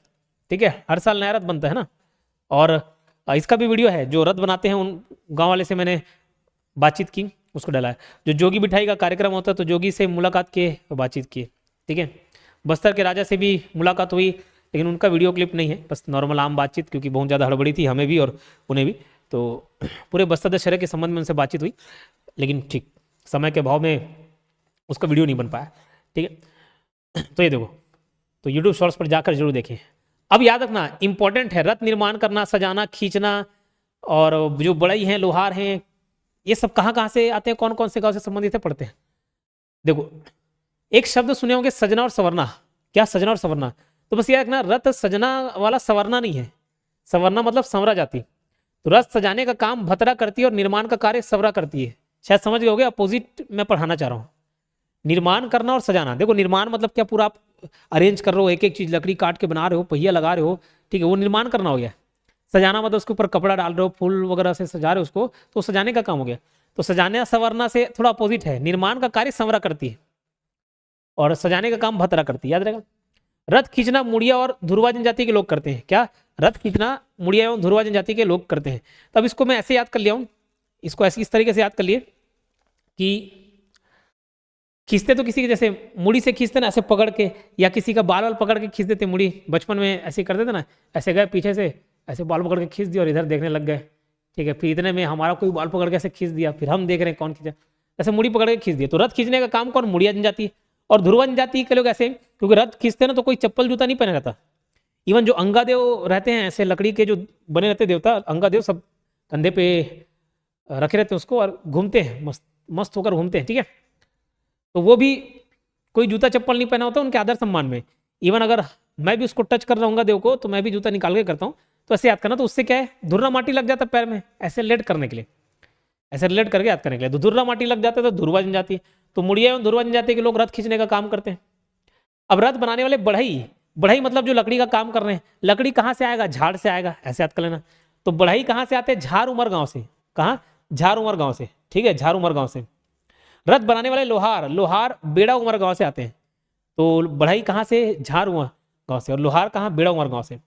ठीक है, हर साल नया रथ बनता है ना। और इसका भी वीडियो है, जो रथ बनाते हैं उन गाँव वाले से मैंने बातचीत की, उसको डाला है। जो जोगी बिठाई का कार्यक्रम होता है, तो जोगी से मुलाकात किए, बातचीत की, ठीक है। बस्तर के राजा से भी मुलाकात हुई, लेकिन उनका वीडियो क्लिप नहीं है, बस नॉर्मल आम बातचीत, क्योंकि बहुत ज़्यादा हड़बड़ी थी हमें भी और उन्हें भी। तो पूरे बस्तर दशहरे के संबंध में उनसे बातचीत हुई, लेकिन ठीक समय के अभाव में उसका वीडियो नहीं बन पाया, ठीक है। तो ये देखो, तो यूट्यूब शॉर्ट्स पर जाकर जरूर देखें। अब याद रखना, इंपॉर्टेंट है, रथ निर्माण करना, सजाना, खींचना, और जो बढ़ई हैं, लोहार हैं, ये सब कहाँ से आते हैं, कौन कौन से गाँव से संबंधित है, पढ़ते हैं। देखो, एक शब्द सुने होंगे, सजना और संवरना। क्या? सजना और संवरना। तो बस याद रखना, रथ सजना वाला संवरना नहीं है, संवरना मतलब संवरा जाती। तो रथ सजाने का काम भतरा करती है और निर्माण का कार्य सवरा करती है। शायद समझ गए होगे, अपोजिट मैं पढ़ाना चाह रहा हूँ। निर्माण करना और सजाना, देखो निर्माण मतलब क्या, पूरा आप अरेंज कर रहे हो, एक एक चीज लकड़ी काट के बना रहे हो, पहिया लगा रहे हो, ठीक है, वो निर्माण करना हो गया। सजाना मतलब उसके ऊपर कपड़ा डाल रहे हो, फूल वगैरह से सजा रहे हो उसको, तो सजाने का काम हो गया। तो सजाने संवरना से थोड़ा अपोजिट है, निर्माण का कार्य संवरा करती है और सजाने का काम भतरा करती है, याद रहेगा। रथ खींचना मुड़िया और धुरवा जनजाति के लोग करते हैं। क्या? रथ खींचना मुड़िया एवं धुरवा जनजाति के लोग करते हैं। तब इसको मैं ऐसे याद कर लिया हूँ, इसको ऐसे इस तरीके से याद कर लिए कि खींचते तो किसी के जैसे मुड़ी से खींचते ना, ऐसे पकड़ के, या किसी का बाल वाल पकड़ के खींच देते मुड़ी, बचपन में ऐसे करते थे ना, ऐसे गए पीछे से, ऐसे बाल पकड़ के खींच दिया और इधर देखने लग गए, ठीक है। फिर इतने में हमारा कोई बाल पकड़ के ऐसे खींच दिया, फिर हम देख रहे हैं कौन खींचा, ऐसे मुड़ी पकड़ के खींच दिया। तो रथ खींचने का काम कौन? मुड़िया जनजाति और धुरवा जनजाति के लोग ऐसे, क्योंकि रथ खींचते ना तो कोई चप्पल जूता नहीं पहने रहता। इवन जो अंगादेव रहते हैं, ऐसे लकड़ी के जो बने रहते देवता, अंगादेव सब कंधे पे रखे रहते हैं उसको, और घूमते हैं, मस्त मस्त होकर घूमते हैं, ठीक है। तो वो भी कोई जूता चप्पल नहीं पहना होता उनके आदर सम्मान में। इवन अगर मैं भी उसको टच कर रहा हूँ देव को, तो मैं भी जूता निकाल के करता हूँ। तो ऐसे याद करना, तो उससे क्या है, धुर्रा माटी लग जाता है पैर में, ऐसे रिलेट करने के लिए, ऐसे रिलेट करके याद करने के लिए। तो धुर्रा माटी लग जाता है तो धुरवा जनजाति। तो मुड़िया एवं धुरवा जनजाति के लोग रथ खींचने का काम करते हैं। अब रथ बनाने वाले बढ़ई, बढ़ई मतलब जो लकड़ी का काम कर रहे हैं, लकड़ी कहाँ से आएगा? झाड़ से आएगा, ऐसे याद कर लेना। तो बढ़ई कहाँ से आते हैं? झार उमर गांव से। कहाँ? झार उमर गांव से, ठीक है, झार उमर गांव से। रथ बनाने वाले लोहार, लोहार बेड़ा उमर गांव से आते हैं। तो बढ़ई कहाँ से? झार उमर गांव से। और लोहार कहाँ? बेड़ा उमर गांव से।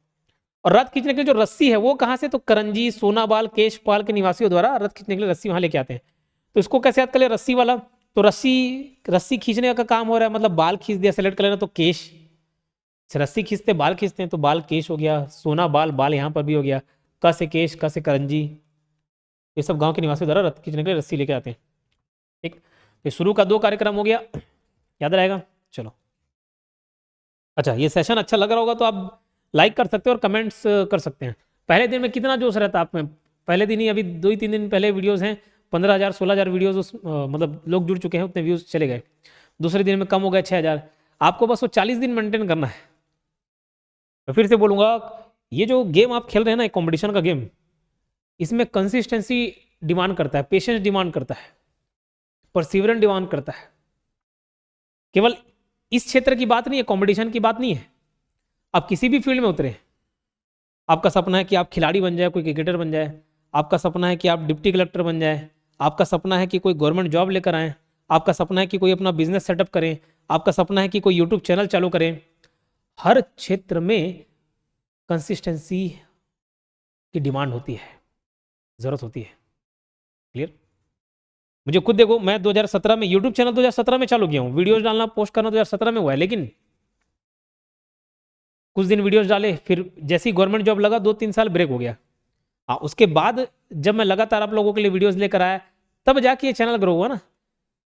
और रथ खींचने के लिए जो रस्सी है वो कहाँ से? तो करंजी, सोनाबाल, केशपाल के निवासियों द्वारा रथ खींचने के लिए रस्सी वहां लेके आते हैं। तो इसको कैसे याद कर ले? रस्सी वाला, तो रस्सी खींचने का काम हो रहा है, मतलब बाल खींच दिया, सेलेक्ट कर लेना। तो केश, रस्सी खींचते बाल खींचते हैं, तो बाल केश हो गया। सोना बाल, बाल यहाँ पर भी हो गया। क से केश, क से करंजी, ये सब गांव के निवासियों द्वारा रथ खींचने के लिए रस्सी लेके आते हैं, ठीक। ये शुरू का 2 कार्यक्रम हो गया, याद रहेगा। चलो, अच्छा, ये सेशन अच्छा लग रहा होगा तो आप लाइक कर सकते हो और कमेंट्स कर सकते हैं। पहले दिन में कितना जोश रहता है आप में, पहले दिन ही, अभी 2 ही 3 दिन पहले वीडियोस हैं, 15,000 16,000 वीडियोस उस मतलब लोग जुड़ चुके हैं, उतने व्यूज चले गए। दूसरे दिन में कम हो गए 6,000। आपको बस वो 40 दिन मेंटेन करना है। मैं फिर से बोलूँगा, ये जो गेम आप खेल रहे हैं ना, कॉम्पिटिशन का गेम, इसमें कंसिस्टेंसी डिमांड करता है, पेशेंस डिमांड करता है, परसिवरेंस डिमांड करता है, केवल इस क्षेत्र की बात नहीं है, कंपटीशन की बात नहीं है, आप किसी भी फील्ड में उतरे, आपका सपना है कि आप खिलाड़ी बन जाए, कोई क्रिकेटर बन जाए, आपका सपना है कि आप डिप्टी कलेक्टर बन जाए, आपका सपना है कि कोई गवर्नमेंट जॉब लेकर आए, आपका सपना है कि कोई अपना बिजनेस सेटअप करें, आपका सपना है कि कोई यूट्यूब चैनल चालू करें, हर क्षेत्र में कंसिस्टेंसी की डिमांड होती है, ज़रूरत होती है। क्लियर? मुझे खुद देखो, मैं 2017 में यूट्यूब चैनल 2017 में चालू किया हूँ, वीडियोस डालना पोस्ट करना 2017 में हुआ है, लेकिन कुछ दिन वीडियोस डाले, फिर जैसे ही गवर्नमेंट जॉब लगा 2-3 साल ब्रेक हो गया। हाँ, उसके बाद जब मैं लगातार आप लोगों के लिए वीडियोस लेकर आया, तब जाके ये चैनल ग्रो हुआ ना,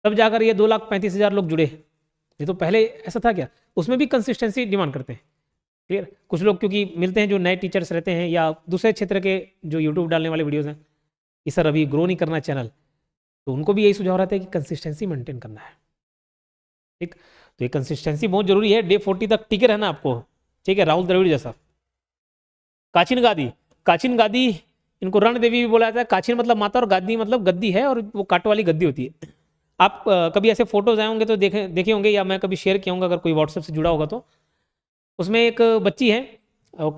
तब जाकर ये 2,35,000 लोग जुड़े। ये तो पहले ऐसा था क्या? उसमें भी कंसिस्टेंसी डिमांड करते हैं। क्लियर? कुछ लोग क्योंकि मिलते हैं जो नए टीचर्स रहते हैं या दूसरे क्षेत्र के जो यूट्यूब डालने वाले वीडियोज़ हैं कि सर अभी ग्रो नहीं करना है चैनल, तो उनको भी यही सुझाव रहता है कि कंसिस्टेंसी मेंटेन करना है। ठीक, तो ये कंसिस्टेंसी बहुत जरूरी है, डे 40 तक टिके रहना आपको। ठीक है, राहुल द्रविड़ जैसा। काचिन गादी, काचिन गादी इनको रण देवी भी बोला जाता है। काचिन मतलब माता और गादी मतलब गद्दी है, और वो काट वाली गद्दी होती है। आप कभी ऐसे फोटोज आए होंगे तो देखे होंगे, या मैं कभी शेयर किया होगा अगर कोई व्हाट्सएप से जुड़ा होगा तो। उसमें एक बच्ची है,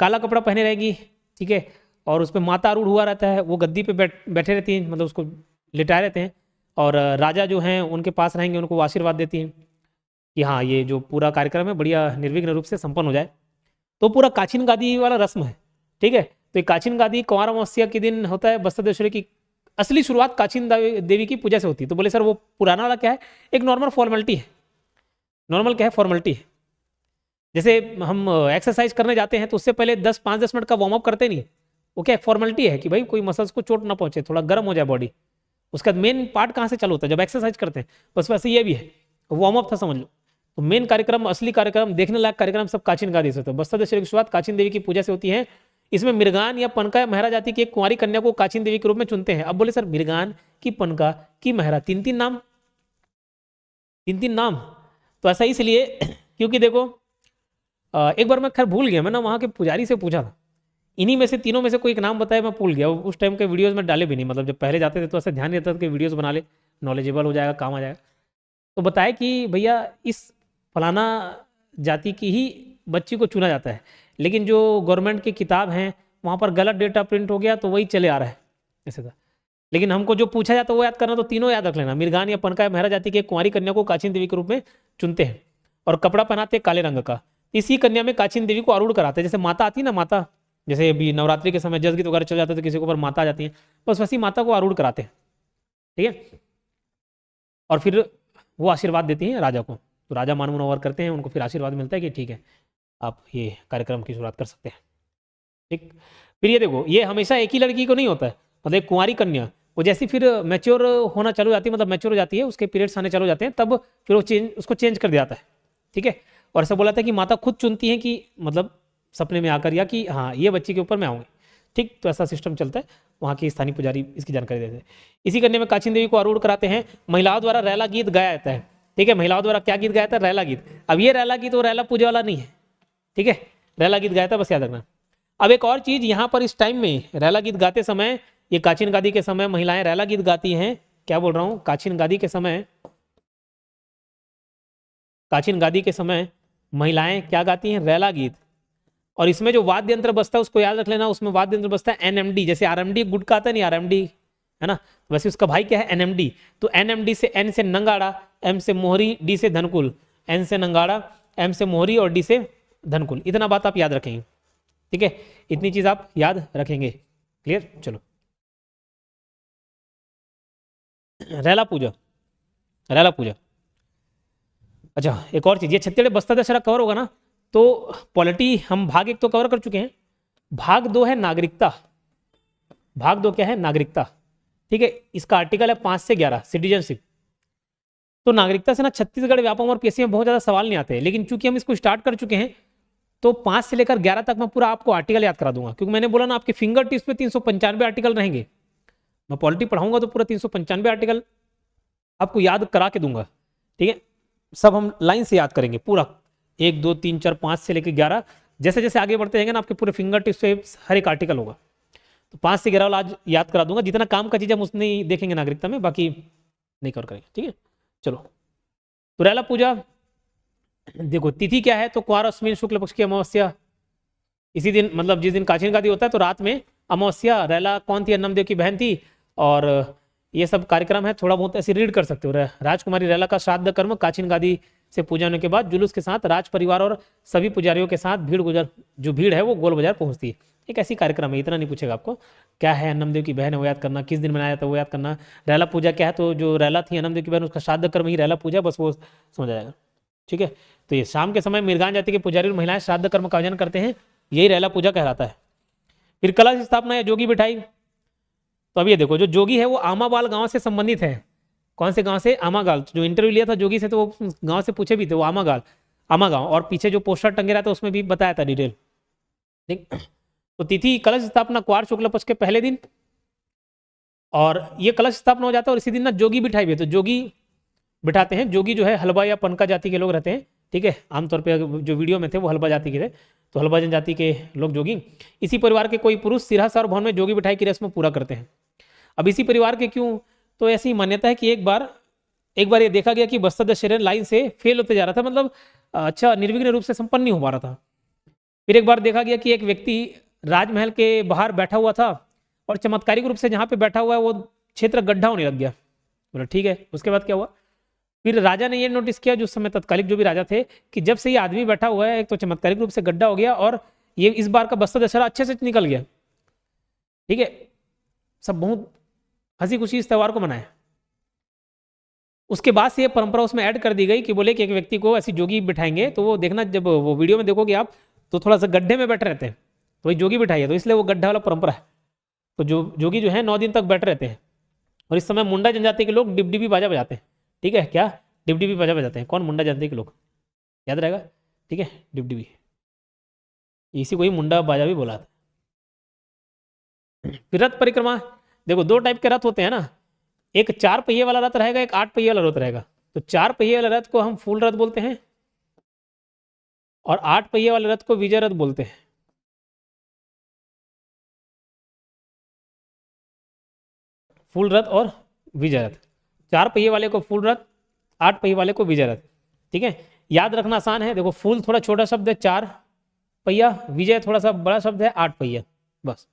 काला कपड़ा पहने रहेगी, ठीक है, और उस पर माता आरूढ़ हुआ रहता है, वो गद्दी पे बैठे रहती हैं, मतलब उसको लिटाए रहते हैं, और राजा जो हैं उनके पास रहेंगे, उनको आशीर्वाद देती हैं कि हाँ ये जो पूरा कार्यक्रम है बढ़िया निर्विघ्न रूप से संपन्न हो जाए। तो पूरा काचिन गादी वाला रस्म है। ठीक है, तो ये काचिन गादी कुंवार अमावस्या के दिन होता है। बस्तर दशहरे की असली शुरुआत काचिन देवी की पूजा से होती है। तो बोले सर वो पुराना वाला क्या है? एक नॉर्मल फॉर्मेलिटी है। नॉर्मल क्या है? फॉर्मेलिटी है। जैसे हम एक्सरसाइज करने जाते हैं तो उससे पहले 5-10 मिनट का वार्म अप करते नहीं, वो क्या फॉर्मेलिटी है कि भाई कोई मसल्स को चोट ना पहुंचे, थोड़ा गर्म हो जाए बॉडी। उसका मेन पार्ट कहाँ से चालू होता है? जब एक्सरसाइज करते हैं। बस वैसे ये भी है, वार्म अप था समझ लो। तो मेन कार्यक्रम, असली कार्यक्रम, देखने लायक कार्यक्रम सब काचिन गादी से होता है। बस्तर दशहरे की शुरुआत काचिन देवी की पूजा से होती है। इसमें मृगान या पनका या महरा जाति की एक कुंवारी कन्या को काचिन देवी के रूप में चुनते हैं। अब बोले सर मृगान की, पनका की, महरा, 3-3 नाम, 3-3 नाम। तो ऐसा इसलिए क्योंकि देखो एक बार मैं खैर भूल गया, मैं ना वहाँ के पुजारी से पूछा था, इन्हीं में से तीनों में से कोई एक नाम बताया, मैं भूल गया। उस टाइम के वीडियोस में डाले भी नहीं, मतलब जब पहले जाते थे तो ऐसा ध्यान नहीं रहता था कि वीडियोस बना ले, नॉलेजेबल हो जाएगा, काम आ जाएगा। तो बताया कि भैया इस फलाना जाति की ही बच्ची को चुना जाता है, लेकिन जो गवर्नमेंट की किताब हैं वहाँ पर गलत डेटा प्रिंट हो गया तो वही चले आ रहा है, ऐसे था। लेकिन हमको जो पूछा जाता है वो याद करना, तो तीनों याद रख लेना। मृगान या पनका या महरा जाति की एक कुंवारी कन्या को काचिन देवी के रूप में चुनते हैं, और कपड़ा पहनाते काले रंग का। इसी कन्या में काचिन देवी को आरूढ़ कराते हैं। जैसे माता आती है ना, माता जैसे अभी नवरात्रि के समय जसगीत वगैरह चल जाता है तो किसी के ऊपर माता आ जाती है, बस वैसी माता को आरूढ़ कराते हैं। ठीक है, और फिर वो आशीर्वाद देती हैं राजा को। तो राजा मान मुनव्वर करते हैं, उनको फिर आशीर्वाद मिलता है कि ठीक है आप ये कार्यक्रम की शुरुआत कर सकते हैं। ठीक, फिर ये देखो, ये हमेशा एक ही लड़की को नहीं होता है, मतलब एक कुंवारी कन्या वो जैसी फिर मैच्योर होना चालू जाती है, मतलब मैच्योर हो जाती है, उसके पीरियड्स आने चालू हो जाते हैं, तब फिर वो उसको चेंज कर दिया जाता है। ठीक है, और ऐसा बोला था कि माता खुद चुनती है कि मतलब सपने में आकर, या कि हाँ ये बच्ची के ऊपर मैं आऊँगी। ठीक, तो ऐसा सिस्टम चलता है, वहाँ की स्थानीय पुजारी इसकी जानकारी देते हैं। इसी कन्या में काचिन देवी को आरूढ़ कराते हैं। महिलाओं द्वारा रैला गीत गाया जाता है। ठीक है, महिलाओं द्वारा क्या गीत गाया था? रैला गीत। अब ये रैला गीत वो रैला पूजा वाला नहीं है, ठीक है, रैला गीत गाया था, बस याद रखना। अब एक और चीज यहाँ पर इस टाइम में रैला गीत गाते समय, ये काचिन गादी के समय महिलाएं रैला गीत गाती हैं। क्या बोल रहा हूँ? काचिन गादी के समय, काचिन गादी के समय महिलाएं क्या गाती हैं? रैला गीत। और इसमें जो वाद्य यंत्र बजता है उसको याद रख लेना, उसमें वाद्य यंत्र बजता है एनएमडी। जैसे आरएमडी गुटका आता है नहीं, आरएमडी है ना, वैसे उसका भाई क्या है? एनएमडी। तो एनएमडी से एन से नंगाड़ा, एम से मोहरी, डी से धनकुल, एन से नंगाड़ा, एम से मोहरी और डी से धनकुल। इतना बात आप याद रखेंगे। ठीक है, इतनी चीज आप याद रखेंगे। क्लियर? चलो, रैला पूजा, रैला पूजा। अच्छा, एक और चीज, ये छत्तीसगढ़ बस्तर दशहरा कवर होगा ना, तो पॉलिटी हम भाग 1 तो कवर कर चुके हैं, भाग 2 है नागरिकता। भाग 2 क्या है? नागरिकता। ठीक है, इसका आर्टिकल है 5 से 11 सिटीजनशिप। तो नागरिकता से ना छत्तीसगढ़ व्यापम और पीएससी में बहुत ज्यादा सवाल नहीं आते हैं, लेकिन चूंकि हम इसको स्टार्ट कर चुके हैं तो 5 से लेकर 11 तक मैं पूरा आपको आर्टिकल याद करा दूंगा, क्योंकि मैंने बोला ना आपके फिंगर टिप्स पे 395 आर्टिकल रहेंगे। मैं पॉलिटी पढ़ाऊंगा तो पूरा 395 आर्टिकल आपको याद करा के दूंगा। ठीक है, सब हम लाइन से याद करेंगे पूरा, 1 2 3 4 5 से लेकर 11। जैसे जैसे आगे बढ़ते जाएंगे ना आपके पूरे फिंगर टिप्स पे हर एक आर्टिकल होगा। तो 5 से 11 वाला आज याद करा दूंगा। जितना काम का चीज हम उसने देखेंगे नागरिकता में, बाकी नहीं कवर करेंगे। ठीक है, चलो। तो रैला पूजा देखो तिथि क्या है, तो कुंवार अश्विन शुक्ल पक्ष की अमावस्या इसी दिन, मतलब जिस दिन काचिन गादी होता है तो रात में अमावस्या। रैला कौन थी, अन्नमदेव की बहन थी। और ये सब कार्यक्रम है, थोड़ा बहुत ऐसे रीड कर सकते हो। राजकुमारी रैला का श्राद्ध कर्म काचिन गादी से पूजा होने के बाद जुलूस के साथ राज परिवार और सभी पुजारियों के साथ जो भीड़ है वो गोल बाजार पहुंचती है। एक ऐसी कार्यक्रम है, इतना नहीं पूछेगा आपको। क्या है, अन्नमदेव की बहन है वो याद करना, किस दिन मनाया जाता है वो याद करना। रैला पूजा क्या है, तो जो रैला थी अन्नमदेव की बहन उसका श्राद्ध कर्म ही रैला पूजा, बस वो समझ आएगा। ठीक है, तो ये शाम के समय मृगान जाति के पुजारी और महिलाएं श्राद्ध कर्म का आयोजन करते हैं, यही रैला पूजा कहलाता है। फिर कलश स्थापना या जोगी बिठाई, तो अब ये देखो जो जोगी है वो आमाबाल गांव से संबंधित है। कौन से गांव से, आमागाल। जो इंटरव्यू लिया था जोगी से तो वो गांव से पूछे भी थे, वो आमा गांव। और पीछे जो पोस्टर टंगे रहा था उसमें भी बताया था डिटेल। ठीक, तो तिथि कलश स्थापना कुआर शुक्ल पक्ष के पहले दिन, और ये कलश स्थापना हो जाता है। और इसी दिन ना जोगी बिठाई भी है, तो जोगी बिठाते हैं। जोगी जो है हलबा या पनका जाति के लोग रहते हैं। ठीक है, आमतौर पे जो वीडियो में थे वो हलबा जाति के थे, तो हलबा जनजाति के लोग जोगी। इसी परिवार के कोई पुरुष सिरहा और भवन में जोगी बिठाई की रस्म पूरा करते हैं। अब इसी परिवार के क्यों, तो ऐसी मान्यता है कि एक बार ये देखा गया कि बस्तर दशहरा लाइन से फेल होते जा रहा था, मतलब अच्छा निर्विघ्न रूप से संपन्न नहीं हो पा रहा था। फिर एक बार देखा गया कि एक व्यक्ति राजमहल के बाहर बैठा हुआ था और चमत्कारिक रूप से जहाँ पे बैठा हुआ है वो क्षेत्र गड्ढा होने लग गया। बोला ठीक है, उसके बाद क्या हुआ, फिर राजा ने ये नोटिस किया, जो समय तत्कालिक जो भी राजा थे, कि जब से ये आदमी बैठा हुआ है एक तो चमत्कारिक रूप से गड्ढा हो गया और ये इस बार का बस्तर दशहरा अच्छे से निकल गया। ठीक है, सब बहुत हंसी खुशी इस त्यौहार को मनाए। उसके बाद से ये परंपरा उसमें ऐड कर दी गई कि बोले कि एक व्यक्ति को ऐसी जोगी बिठाएंगे, तो वो देखना, जब वो वीडियो में देखोगे आप तो थोड़ा सा गड्ढे में बैठे रहते हैं, तो वही जोगी बिठाई है, तो इसलिए वो गड्ढा वाला परंपरा है। तो जोगी जो है 9 दिन तक बैठे रहते हैं। और इस समय मुंडा जनजाति के लोग डिबडिबी बाजा बजाते हैं। ठीक है, क्या डिबडिबी बाजा बजाते हैं, कौन, मुंडा जनजाति के लोग, याद रहेगा। ठीक है, डिबडिबी, इसी को ही मुंडा बाजा भी बोला था। फिर रथ परिक्रमा, देखो 2 टाइप के रथ होते हैं ना, एक 4 पहिए वाला रथ रहेगा, एक 8 पहिए वाला रथ रहेगा। तो 4 पहिए वाले रथ को हम फूल रथ बोलते हैं और 8 पहिए वाले रथ को विजय रथ बोलते हैं। फूल रथ और विजय रथ, 4 पहिए वाले को फूल रथ, 8 पहिए वाले को विजय रथ। ठीक है, याद रखना आसान है। देखो फूल थोड़ा छोटा शब्द है 4 पहिया, विजय थोड़ा सा बड़ा शब्द है 8 पहिया, बस।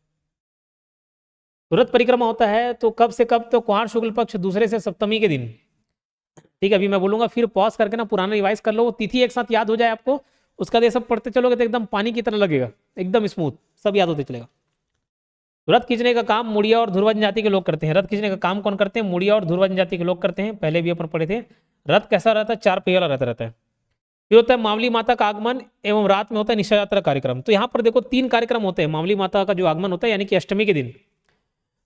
तो रथ परिक्रमा होता है तो कब से कब, तो कुंवार शुक्ल पक्ष दूसरे से सप्तमी के दिन। ठीक है, अभी मैं बोलूंगा फिर पॉज करके ना पुराना रिवाइज कर लो, वो तिथि एक साथ याद हो जाए आपको, उसका ये सब पढ़ते चलोगे तो एकदम पानी की तरह लगेगा, एकदम स्मूथ, सब याद होते चलेगा। रथ खींचने का काम मुड़िया और ध्रुव जनजाति के लोग करते हैं। रथ खींचने का काम कौन करते हैं, मुड़िया और ध्रुव जनजाति के लोग करते हैं, पहले भी अपन पढ़े थे। रथ कैसा रहता है, 4 पहिया वाला रथ रहता है। फिर होता है मावली माता का आगमन एवं रात में होता है निशा यात्रा कार्यक्रम। तो यहाँ पर देखो 3 कार्यक्रम होते हैं। मावली माता का जो आगमन होता है यानी कि अष्टमी के दिन,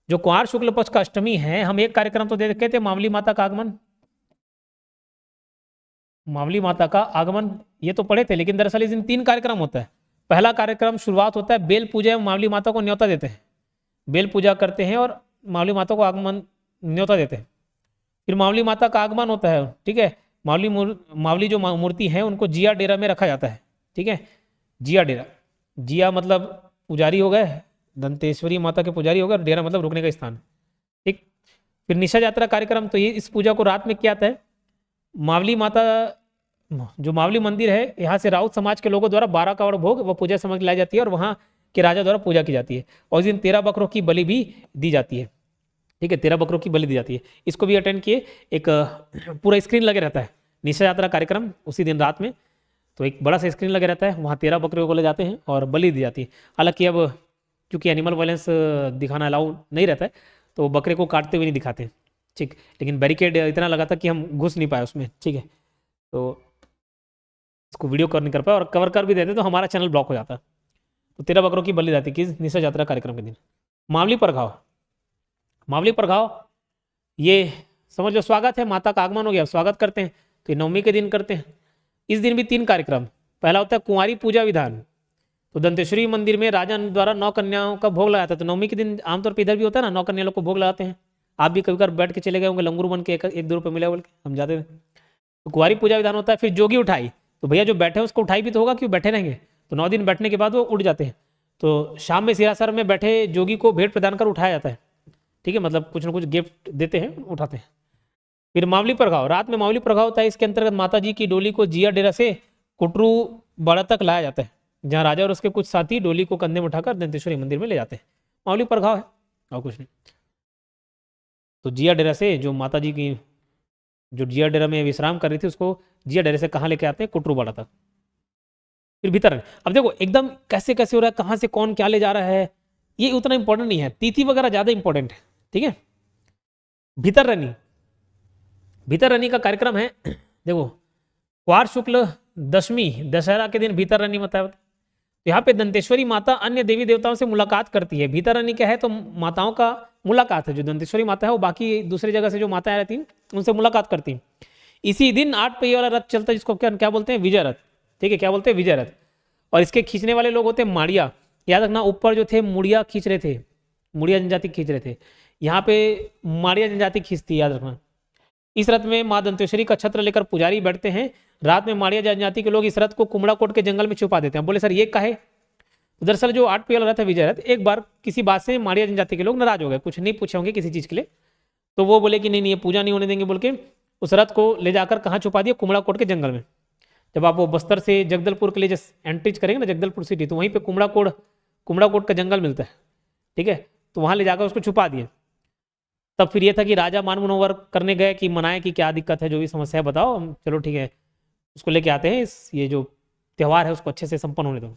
जो कुंवार शुक्ल पक्ष का अष्टमी है, हम एक कार्यक्रम तो देखे थे मावली माता का आगमन, मावली माता का आगमन ये तो पढ़े थे, लेकिन दरअसल इस दिन 3 कार्यक्रम होता है। पहला कार्यक्रम शुरुआत होता है बेल पूजा एवं मावली माता को न्योता देते हैं, बेल पूजा करते हैं और मावली माता को आगमन न्योता देते हैं। फिर मावली माता का आगमन होता है। ठीक है, मावली जो मूर्ति है उनको जिया डेरा में रखा जाता है। ठीक है, जिया डेरा, जिया मतलब पुजारी हो गए, दंतेश्वरी माता के पुजारी हो गए, और डेरा मतलब रुकने का स्थान। ठीक, फिर निशा यात्रा कार्यक्रम, तो ये इस पूजा को रात में किया जाता है। मावली माता जो मावली मंदिर है, यहाँ से राउत समाज के लोगों द्वारा 12 कावड़ भोग व पूजा सामग्री लाई जाती है और वहाँ के राजा द्वारा पूजा की जाती है। और इस दिन 13 बकरों की बलि भी दी जाती है। ठीक है, 13 बकरों की बलि दी जाती है। इसको भी अटेंड किए, एक पूरा स्क्रीन लगे रहता है निशा यात्रा कार्यक्रम उसी दिन रात में, तो एक बड़ा सा स्क्रीन लगे रहता है, वहाँ 13 बकरियों को ले जाते हैं और बलि दी जाती है। हालांकि अब चूंकि एनिमल वायलेंस दिखाना अलाउ नहीं रहता है तो बकरे को काटते हुए नहीं दिखाते हैं। ठीक, लेकिन बैरिकेड इतना लगा था कि हम घुस नहीं पाए उसमें। ठीक है, तो इसको वीडियो कर नहीं कर पाए, और कवर कर भी देते तो हमारा चैनल ब्लॉक हो जाता। तो 13 बकरों की बलि जाती किस निशा यात्रा कार्यक्रम के दिन। मावली परघाव, मावली परघाव ये समझ लो स्वागत है, माता का आगमन हो गया, स्वागत करते हैं, तो ये 9वीं के दिन करते हैं। इस दिन भी 3 कार्यक्रम। पहला होता है कुंवारी पूजा विधान, तो दंतेश्वरी मंदिर में राजा द्वारा 9 कन्याओं का भोग लगाता है। तो 9वीं के दिन आमतौर पर इधर भी होता है ना, 9 कन्या लोग को भोग लगाते हैं। आप भी कभी कभार बैठ के चले गए होंगे लंगूर बन के, 1-2 रुपये मिले बोल के हम जाते थे। तो कुंवारी पूजा विधान होता है। फिर जोगी उठाई, तो भैया जो बैठे हैं उसको उठाई भी तो होगा, क्यों बैठे रहेंगे, तो 9 दिन बैठने के बाद वो उठ जाते हैं। तो शाम में सिरासर में बैठे जोगी को भेंट प्रदान कर उठाया जाता है। ठीक है, मतलब कुछ ना कुछ गिफ्ट देते हैं, उठाते हैं। फिर मावली प्रघाव, रात में मावली प्रघाव होता है। इसके अंतर्गत माता जी की डोली को जिया डेरा से कुटरू बाड़ा तक लाया जाता है, जहाँ राजा और उसके कुछ साथी डोली को कंधे में उठाकर दंतेश्वरी मंदिर में ले जाते हैं। मामूली प्रघाव है और कुछ नहीं। तो जिया डेरा से जो माता जी की, जो जिया डेरा में विश्राम कर रही थी, उसको जिया डेरे से कहाँ लेके आते हैं? कुटरू बाड़ा तक। फिर भीतर अब देखो एकदम कैसे कैसे हो रहा है, कहाँ से कौन क्या ले जा रहा है, ये उतना इंपॉर्टेंट नहीं है, तिथि वगैरह ज्यादा इंपॉर्टेंट है। ठीक है, भीतर रनी, भीतर रनी का कार्यक्रम है। देखो क्वार शुक्ल दशमी दशहरा के दिन भीतर रनी मता है। यहाँ पे दंतेश्वरी माता अन्य देवी देवताओं से मुलाकात करती है। भीतर रनी क्या है? तो माताओं का मुलाकात है। जो दंतेश्वरी माता है वो बाकी दूसरी जगह से जो माताएं रहती हैं उनसे मुलाकात करती हैं। इसी दिन 8 पहिए वाला रथ चलता है, जिसको क्या क्या बोलते हैं? विजय रथ। ठीक है, क्या बोलते हैं? विजय रथ। और इसके खींचने वाले लोग होते हैं माड़िया। याद रखना, ऊपर जो थे मुड़िया खींच रहे थे, मुड़िया जनजाति खींच रहे थे, यहाँ पे माड़िया जनजाति खींचती, याद रखना। इस रथ में माँ दंतेश्वरी का छत्र लेकर पुजारी बैठते हैं। रात में माड़िया जनजाति के लोग इस रथ को कुमड़ाकोट के जंगल में छुपा देते हैं। बोले सर ये काहे? दरअसल जो 8 पहिया वाला रथ है विजय रथ, एक बार किसी बात से माड़िया जनजाति के लोग नाराज हो गए, कुछ नहीं पूछे होंगे किसी चीज के लिए, तो वो बोले कि नहीं नहीं ये पूजा नहीं होने देंगे बोल के उस रथ को ले जाकर कहाँ छुपा दिया? कुमड़ाकोट के जंगल में। जब आप वो बस्तर से जगदलपुर के लिए एंट्रीज करेंगे ना, जगदलपुर सिटी, तो वहीं पे कुमड़ाकोट का जंगल मिलता है। ठीक है, तो वहां ले जाकर उसको छुपा दिए। तब फिर ये था कि राजा मान मनोवर करने गए कि मनाए कि क्या दिक्कत है, जो भी समस्या है बताओ, हम चलो ठीक है उसको लेके आते हैं, ये जो त्यौहार है उसको अच्छे से संपन्न होने दो।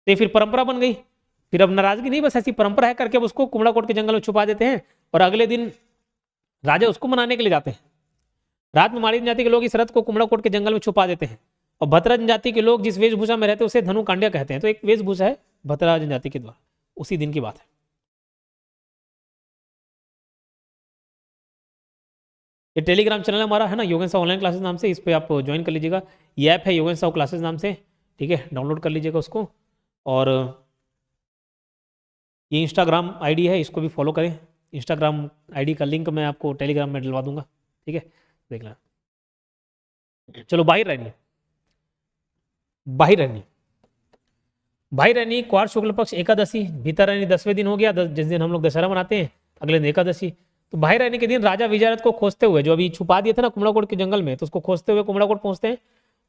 तो फिर परंपरा बन गई। फिर अब नाराजगी नहीं, बस ऐसी परंपरा है करके अब उसको कुमड़ाकोट के जंगल में छुपा देते हैं और अगले दिन राजा उसको मनाने के लिए जाते हैं। रात में माड़ी जनजाति के लोग इस रथ को कुमड़ाकोट के जंगल में छुपा देते हैं। और भतरा जनजाति के लोग जिस वेशभूषा में रहते हैं उसे धनु कांड्या कहते हैं। तो एक वेशभूषा है भतरा जनजाति के द्वारा, उसी दिन की बात है। ये टेलीग्राम चैनल हमारा है ना, योगेन साहु ऑनलाइन क्लासेस नाम से, इस पर आप ज्वाइन कर लीजिएगा। ये ऐप है योगेन साहु क्लासेस नाम से। ठीक है, डाउनलोड कर लीजिएगा उसको। और ये इंस्टाग्राम आईडी है, इसको भी फॉलो करें। इंस्टाग्राम आईडी का लिंक मैं आपको टेलीग्राम में डलवा दूंगा। ठीक है, देख लेना। चलो बाहिर रहनी, बाहिर रहनी, बाहिर रहनी क्वार शुक्ल पक्ष एकादशी, भीतर रहनी 10वें दिन हो गया, जिस दिन हम लोग दशहरा मनाते हैं, अगले दिन एकादशी। तो बाहिर रहने के दिन राजा विजयरथ को खोजते हुए, जो अभी छुपा दिए थे ना कुमड़ाकोट के जंगल में, तो उसको खोजते हुए कुमड़ाकोट पहुंचते हैं।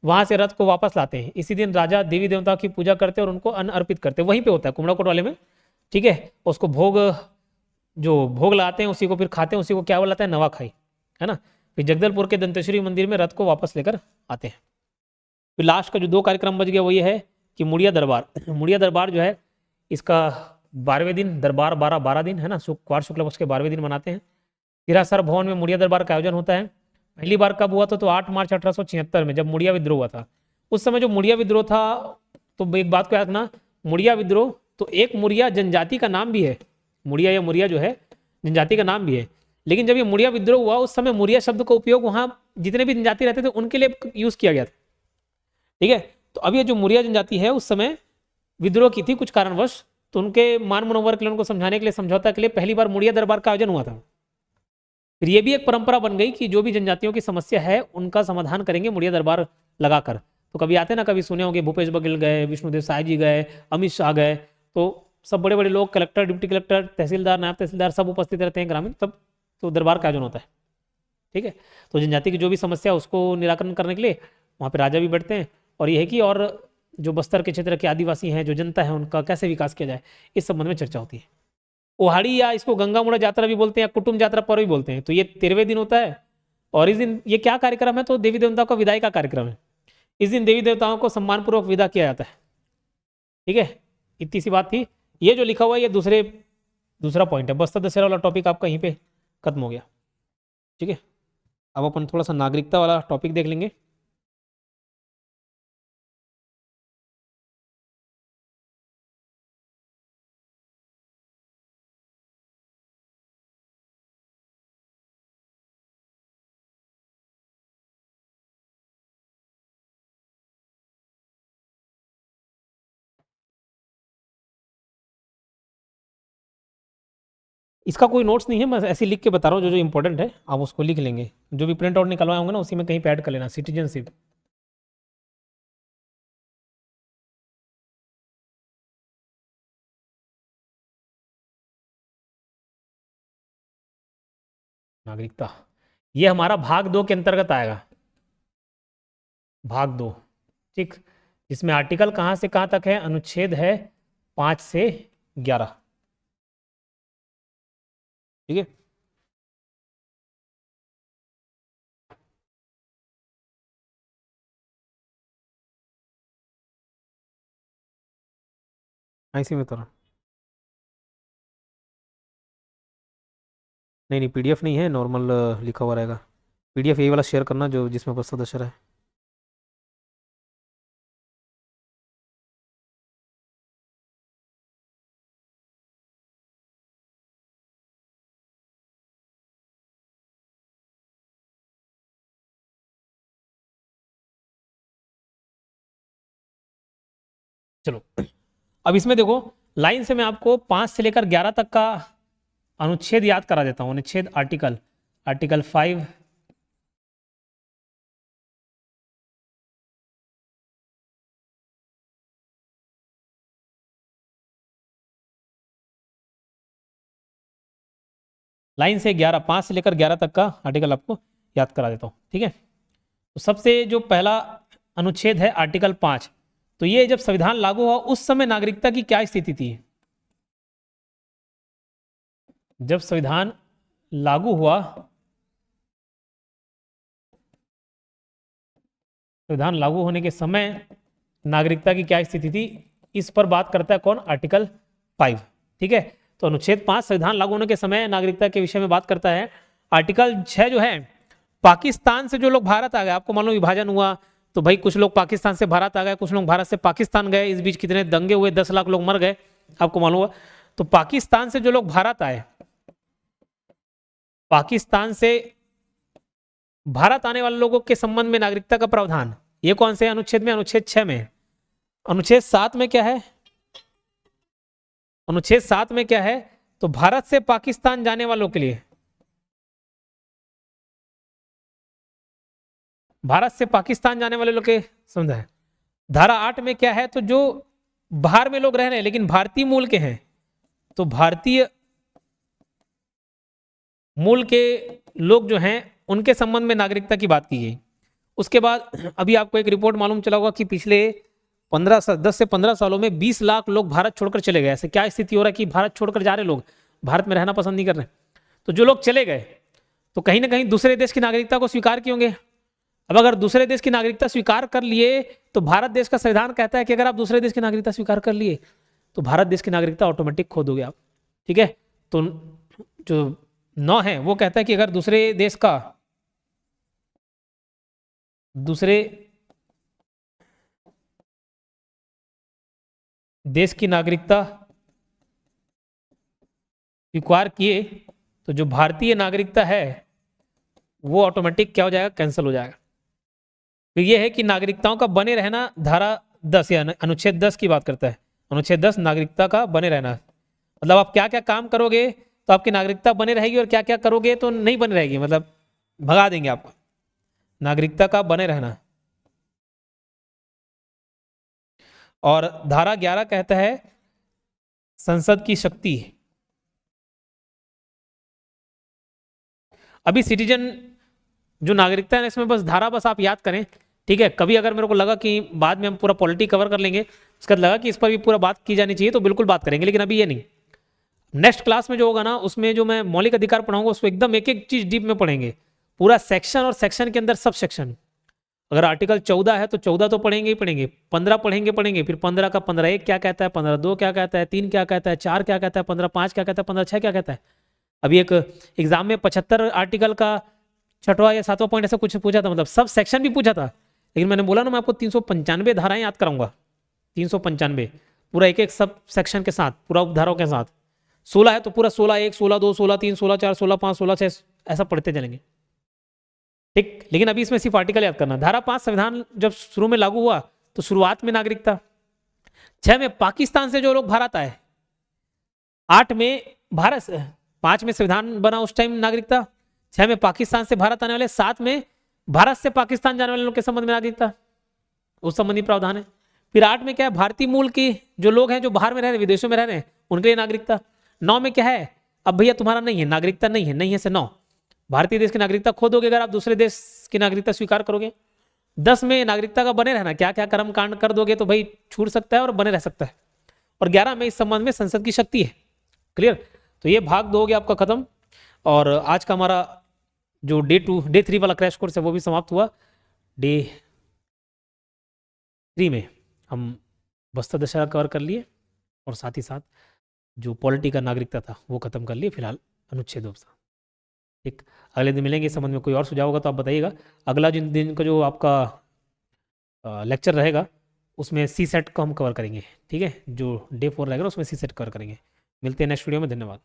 वहां से रथ को वापस लाते हैं। इसी दिन राजा देवी देवताओं की पूजा करते हैं और उनको अन्न अर्पित करते हैं। वहीं पे होता है कुमड़ाकोट वाले में। ठीक है, उसको भोग, जो भोग लगाते हैं उसी को फिर खाते हैं, उसी को क्या बोलाता है? नवाखाई, है ना। फिर जगदलपुर के दंतेश्वरी मंदिर में रथ को वापस लेकर आते हैं। फिर लास्ट का जो 2 कार्यक्रम बच गया वो ये है कि मुड़िया दरबार। मुड़िया दरबार जो है इसका 12वें दिन, दरबार 12 दिन है ना, क्वार शुक्ल पक्ष के 12वें दिन मनाते हैं। हिरासर भवन में मुड़िया दरबार का आयोजन होता है। पहली बार कब हुआ था? तो 8 मार्च 1876 में, जब मुड़िया विद्रोह हुआ था। उस समय जो मुड़िया विद्रोह था, तो एक बात को याद रखना, मुड़िया विद्रोह तो एक मुड़िया जनजाति का नाम भी है। मुड़िया या मुड़िया जो है जनजाति का नाम भी है। लेकिन जब ये मुड़िया विद्रोह हुआ उस समय मुड़िया शब्द का उपयोग वहां जितने भी जनजाति रहते थे उनके लिए यूज किया गया था। ठीक है, तो अब ये जो मुड़िया जनजाति है उस समय विद्रोह की थी कुछ कारणवश, तो उनके मान मनोवर के लिए, उनको समझाने के लिए, समझौता के लिए पहली बार मुड़िया दरबार का आयोजन हुआ था। फिर ये भी एक परंपरा बन गई कि जो भी जनजातियों की समस्या है उनका समाधान करेंगे मुड़िया दरबार लगाकर। तो कभी आते ना, कभी सुने होंगे भूपेश बघेल गए, विष्णुदेव साय जी गए, अमित शाह गए, तो सब बड़े बड़े लोग, कलेक्टर, डिप्टी कलेक्टर, तहसीलदार, नायब तहसीलदार सब उपस्थित रहते हैं ग्रामीण, तब तो दरबार का आयोजन होता है। ठीक है, तो जनजाति की जो भी समस्या उसको निराकरण करने के लिए वहाँ पे राजा भी बैठते हैं। और ये है कि और जो बस्तर के क्षेत्र के आदिवासी हैं, जो जनता है, उनका कैसे विकास किया जाए, इस संबंध में चर्चा होती है। ओहाड़ी या इसको गंगामुड़ा यात्रा भी बोलते हैं, या कुटुंब यात्रा पर्व भी बोलते हैं। तो ये 13वें दिन होता है। और इस दिन ये क्या कार्यक्रम है? तो देवी देवताओं का विदाई का कार्यक्रम है। इस दिन देवी देवताओं को सम्मानपूर्वक विदा किया जाता है। ठीक है, इतनी सी बात थी। ये जो लिखा हुआ है ये दूसरा पॉइंट है। बस्तर दशहरा वाला टॉपिक आपका यहीं पे खत्म हो गया। ठीक है, अब अपन थोड़ा सा नागरिकता वाला टॉपिक देख लेंगे। इसका कोई नोट्स नहीं है, मैं ऐसे लिख के बता रहा हूँ, जो जो इंपॉर्टेंट है आप उसको लिख लेंगे। जो भी प्रिंट आउट निकलवाए होंगे ना उसी में कहीं पे ऐड कर लेना। सिटीजनशिप, नागरिकता, ये हमारा भाग 2 के अंतर्गत आएगा। भाग 2, ठीक, जिसमें आर्टिकल कहाँ से कहाँ तक है, अनुच्छेद है 5 से 11। ठीक है, ऐसे में तो नहीं नहीं, पीडीएफ नहीं है, नॉर्मल लिखा हुआ रहेगा। पीडीएफ यही वाला शेयर करना जो जिसमें बस सदस्य है। चलो, अब इसमें देखो, लाइन से मैं आपको 5 से लेकर 11 तक का अनुच्छेद याद करा देता हूं। अनुच्छेद, आर्टिकल, आर्टिकल 5, लाइन से 11, 5 से लेकर 11 तक का आर्टिकल आपको याद करा देता हूं। ठीक है, तो सबसे जो पहला अनुच्छेद है आर्टिकल 5, तो ये जब संविधान लागू हुआ उस समय नागरिकता की क्या स्थिति थी? जब संविधान लागू हुआ, संविधान लागू होने के समय नागरिकता की क्या स्थिति थी, इस पर बात करता है कौन? आर्टिकल 5। ठीक है, तो अनुच्छेद 5 संविधान लागू होने के समय नागरिकता के विषय में बात करता है। आर्टिकल 6 जो है, पाकिस्तान से जो लोग भारत आ गए, आपको मालूम विभाजन हुआ तो भाई कुछ लोग पाकिस्तान से भारत आ गए, कुछ लोग भारत से पाकिस्तान गए, इस बीच कितने दंगे हुए, 10 लाख लोग मर गए, आपको मालूम हुआ। तो पाकिस्तान से जो लोग भारत आए, पाकिस्तान से भारत आने वाले लोगों के संबंध में नागरिकता का प्रावधान, ये कौन से अनुच्छेद में? अनुच्छेद 6 में। अनुच्छेद 7 में क्या है? अनुच्छेद 7 में क्या है? तो भारत से पाकिस्तान जाने वालों के लिए, भारत से पाकिस्तान जाने वाले लोग के समझा है। धारा 8 में क्या है? तो जो बाहर में लोग रह रहे हैं लेकिन भारतीय मूल के हैं, तो भारतीय मूल के लोग जो हैं उनके संबंध में नागरिकता की बात की गई। उसके बाद अभी आपको एक रिपोर्ट मालूम चला होगा कि पिछले 10 से 15 सालों में 20 लाख लोग भारत छोड़कर चले गए। ऐसे क्या स्थिति हो रहा है कि भारत छोड़कर जा रहे लोग, भारत में रहना पसंद नहीं कर रहे। तो जो लोग चले गए तो कहीं ना कहीं दूसरे देश की नागरिकता को स्वीकार किए होंगे। अब अगर दूसरे देश की नागरिकता स्वीकार कर लिए तो भारत देश का संविधान कहता है कि अगर आप दूसरे देश की नागरिकता स्वीकार कर लिए तो भारत देश की नागरिकता ऑटोमेटिक खो दोगे आप। ठीक है, तो जो 9 है वो कहता है कि अगर दूसरे देश का, दूसरे देश की नागरिकता स्वीकार किए तो जो भारतीय नागरिकता है वो ऑटोमेटिक क्या हो जाएगा? कैंसिल हो जाएगा। फिर ये है कि नागरिकताओं का बने रहना, धारा 10 या अनुच्छेद 10 की बात करता है। अनुच्छेद 10 नागरिकता का बने रहना, मतलब आप क्या क्या काम करोगे तो आपकी नागरिकता बने रहेगी और क्या क्या करोगे तो नहीं बने रहेगी, मतलब भगा देंगे आपको। नागरिकता का बने रहना। और धारा 11 कहता है संसद की शक्ति। अभी सिटीजन जो नागरिकता है इसमें बस धारा बस आप याद करें। ठीक है, कभी अगर मेरे को लगा कि बाद में हम पूरा पॉलिटी कवर कर लेंगे, उसके बाद लगा कि इस पर भी पूरा बात की जानी चाहिए तो बिल्कुल बात करेंगे, लेकिन अभी ये नहीं। नेक्स्ट क्लास में जो होगा ना उसमें जो मैं मौलिक अधिकार पढ़ाऊंगा उसको एकदम एक एक चीज डीप में पढ़ेंगे, पूरा सेक्शन और सेक्शन के अंदर सब सेक्शन। अगर आर्टिकल 14 है तो 14 तो पढ़ेंगे ही पढ़ेंगे, 15 पढ़ेंगे, फिर 15 का 15(1) क्या कहता है, 15(2) क्या कहता है, 3 क्या कहता है, 4 क्या कहता है, 15(5) क्या कहता है, 15(6) क्या कहता है। अभी एक एग्जाम में 75 आर्टिकल का 6वां या 7वां पॉइंट ऐसा कुछ पूछा था, मतलब सब सेक्शन भी पूछा था, लेकिन मैंने बोला ना मैं आपको 395 धाराएं याद कराऊंगा। 395 पूरा एक एक सब सेक्शन के साथ, पूरा उपधाराओं के साथ। 16 है तो पूरा 16(1), 16(2), 16(3), 16(4), 16(5), 16(6) ऐसा पढ़ते चलेंगे। ठीक, लेकिन अभी इसमें सिर्फ आर्टिकल याद करना। धारा 5 संविधान जब शुरू में लागू हुआ तो शुरुआत में नागरिकता। 6 में पाकिस्तान से जो लोग भारत आए, 8 में भारत, 5 में संविधान बना उस टाइम नागरिकता, 6 में पाकिस्तान से भारत आने वाले, 7 में भारत से पाकिस्तान जाने वाले लोग के संबंध में नागरिकता, उस संबंधी प्रावधान है। फिर 8 में क्या है? भारतीय मूल की जो लोग हैं जो बाहर में रह रहे हैं, विदेशों में रह रहे हैं, उनके लिए नागरिकता। 9 में क्या है? अब भैया तुम्हारा नहीं है नागरिकता, नहीं है से 9 भारतीय देश की नागरिकता खो दोगे अगर आप दूसरे देश की नागरिकता स्वीकार करोगे। 10 में नागरिकता का बने रहना, क्या क्या कर्म कांड कर दोगे तो भाई छूट सकता है और बने रह सकता है। और 11 में इस संबंध में संसद की शक्ति है। क्लियर? तो ये भाग 2 हो गया आपका खत्म। और आज का हमारा जो डे 3 वाला क्रैश कोर्स है वो भी समाप्त हुआ। डे 3 में हम बस्तर दशहरा कवर कर लिए और साथ ही साथ जो पॉलिटी का नागरिकता था वो खत्म कर लिए फिलहाल अनुच्छेद 2। ठीक, अगले दिन मिलेंगे। इस संबंध में कोई और सुझाव होगा तो आप बताइएगा। अगला जिन दिन का जो आपका लेक्चर रहेगा उसमें सी सेट को हम कवर करेंगे। ठीक है, जो डे 4 रहेगा उसमें सी सेट कवर करेंगे। मिलते हैं नेक्स्ट वीडियो में। धन्यवाद।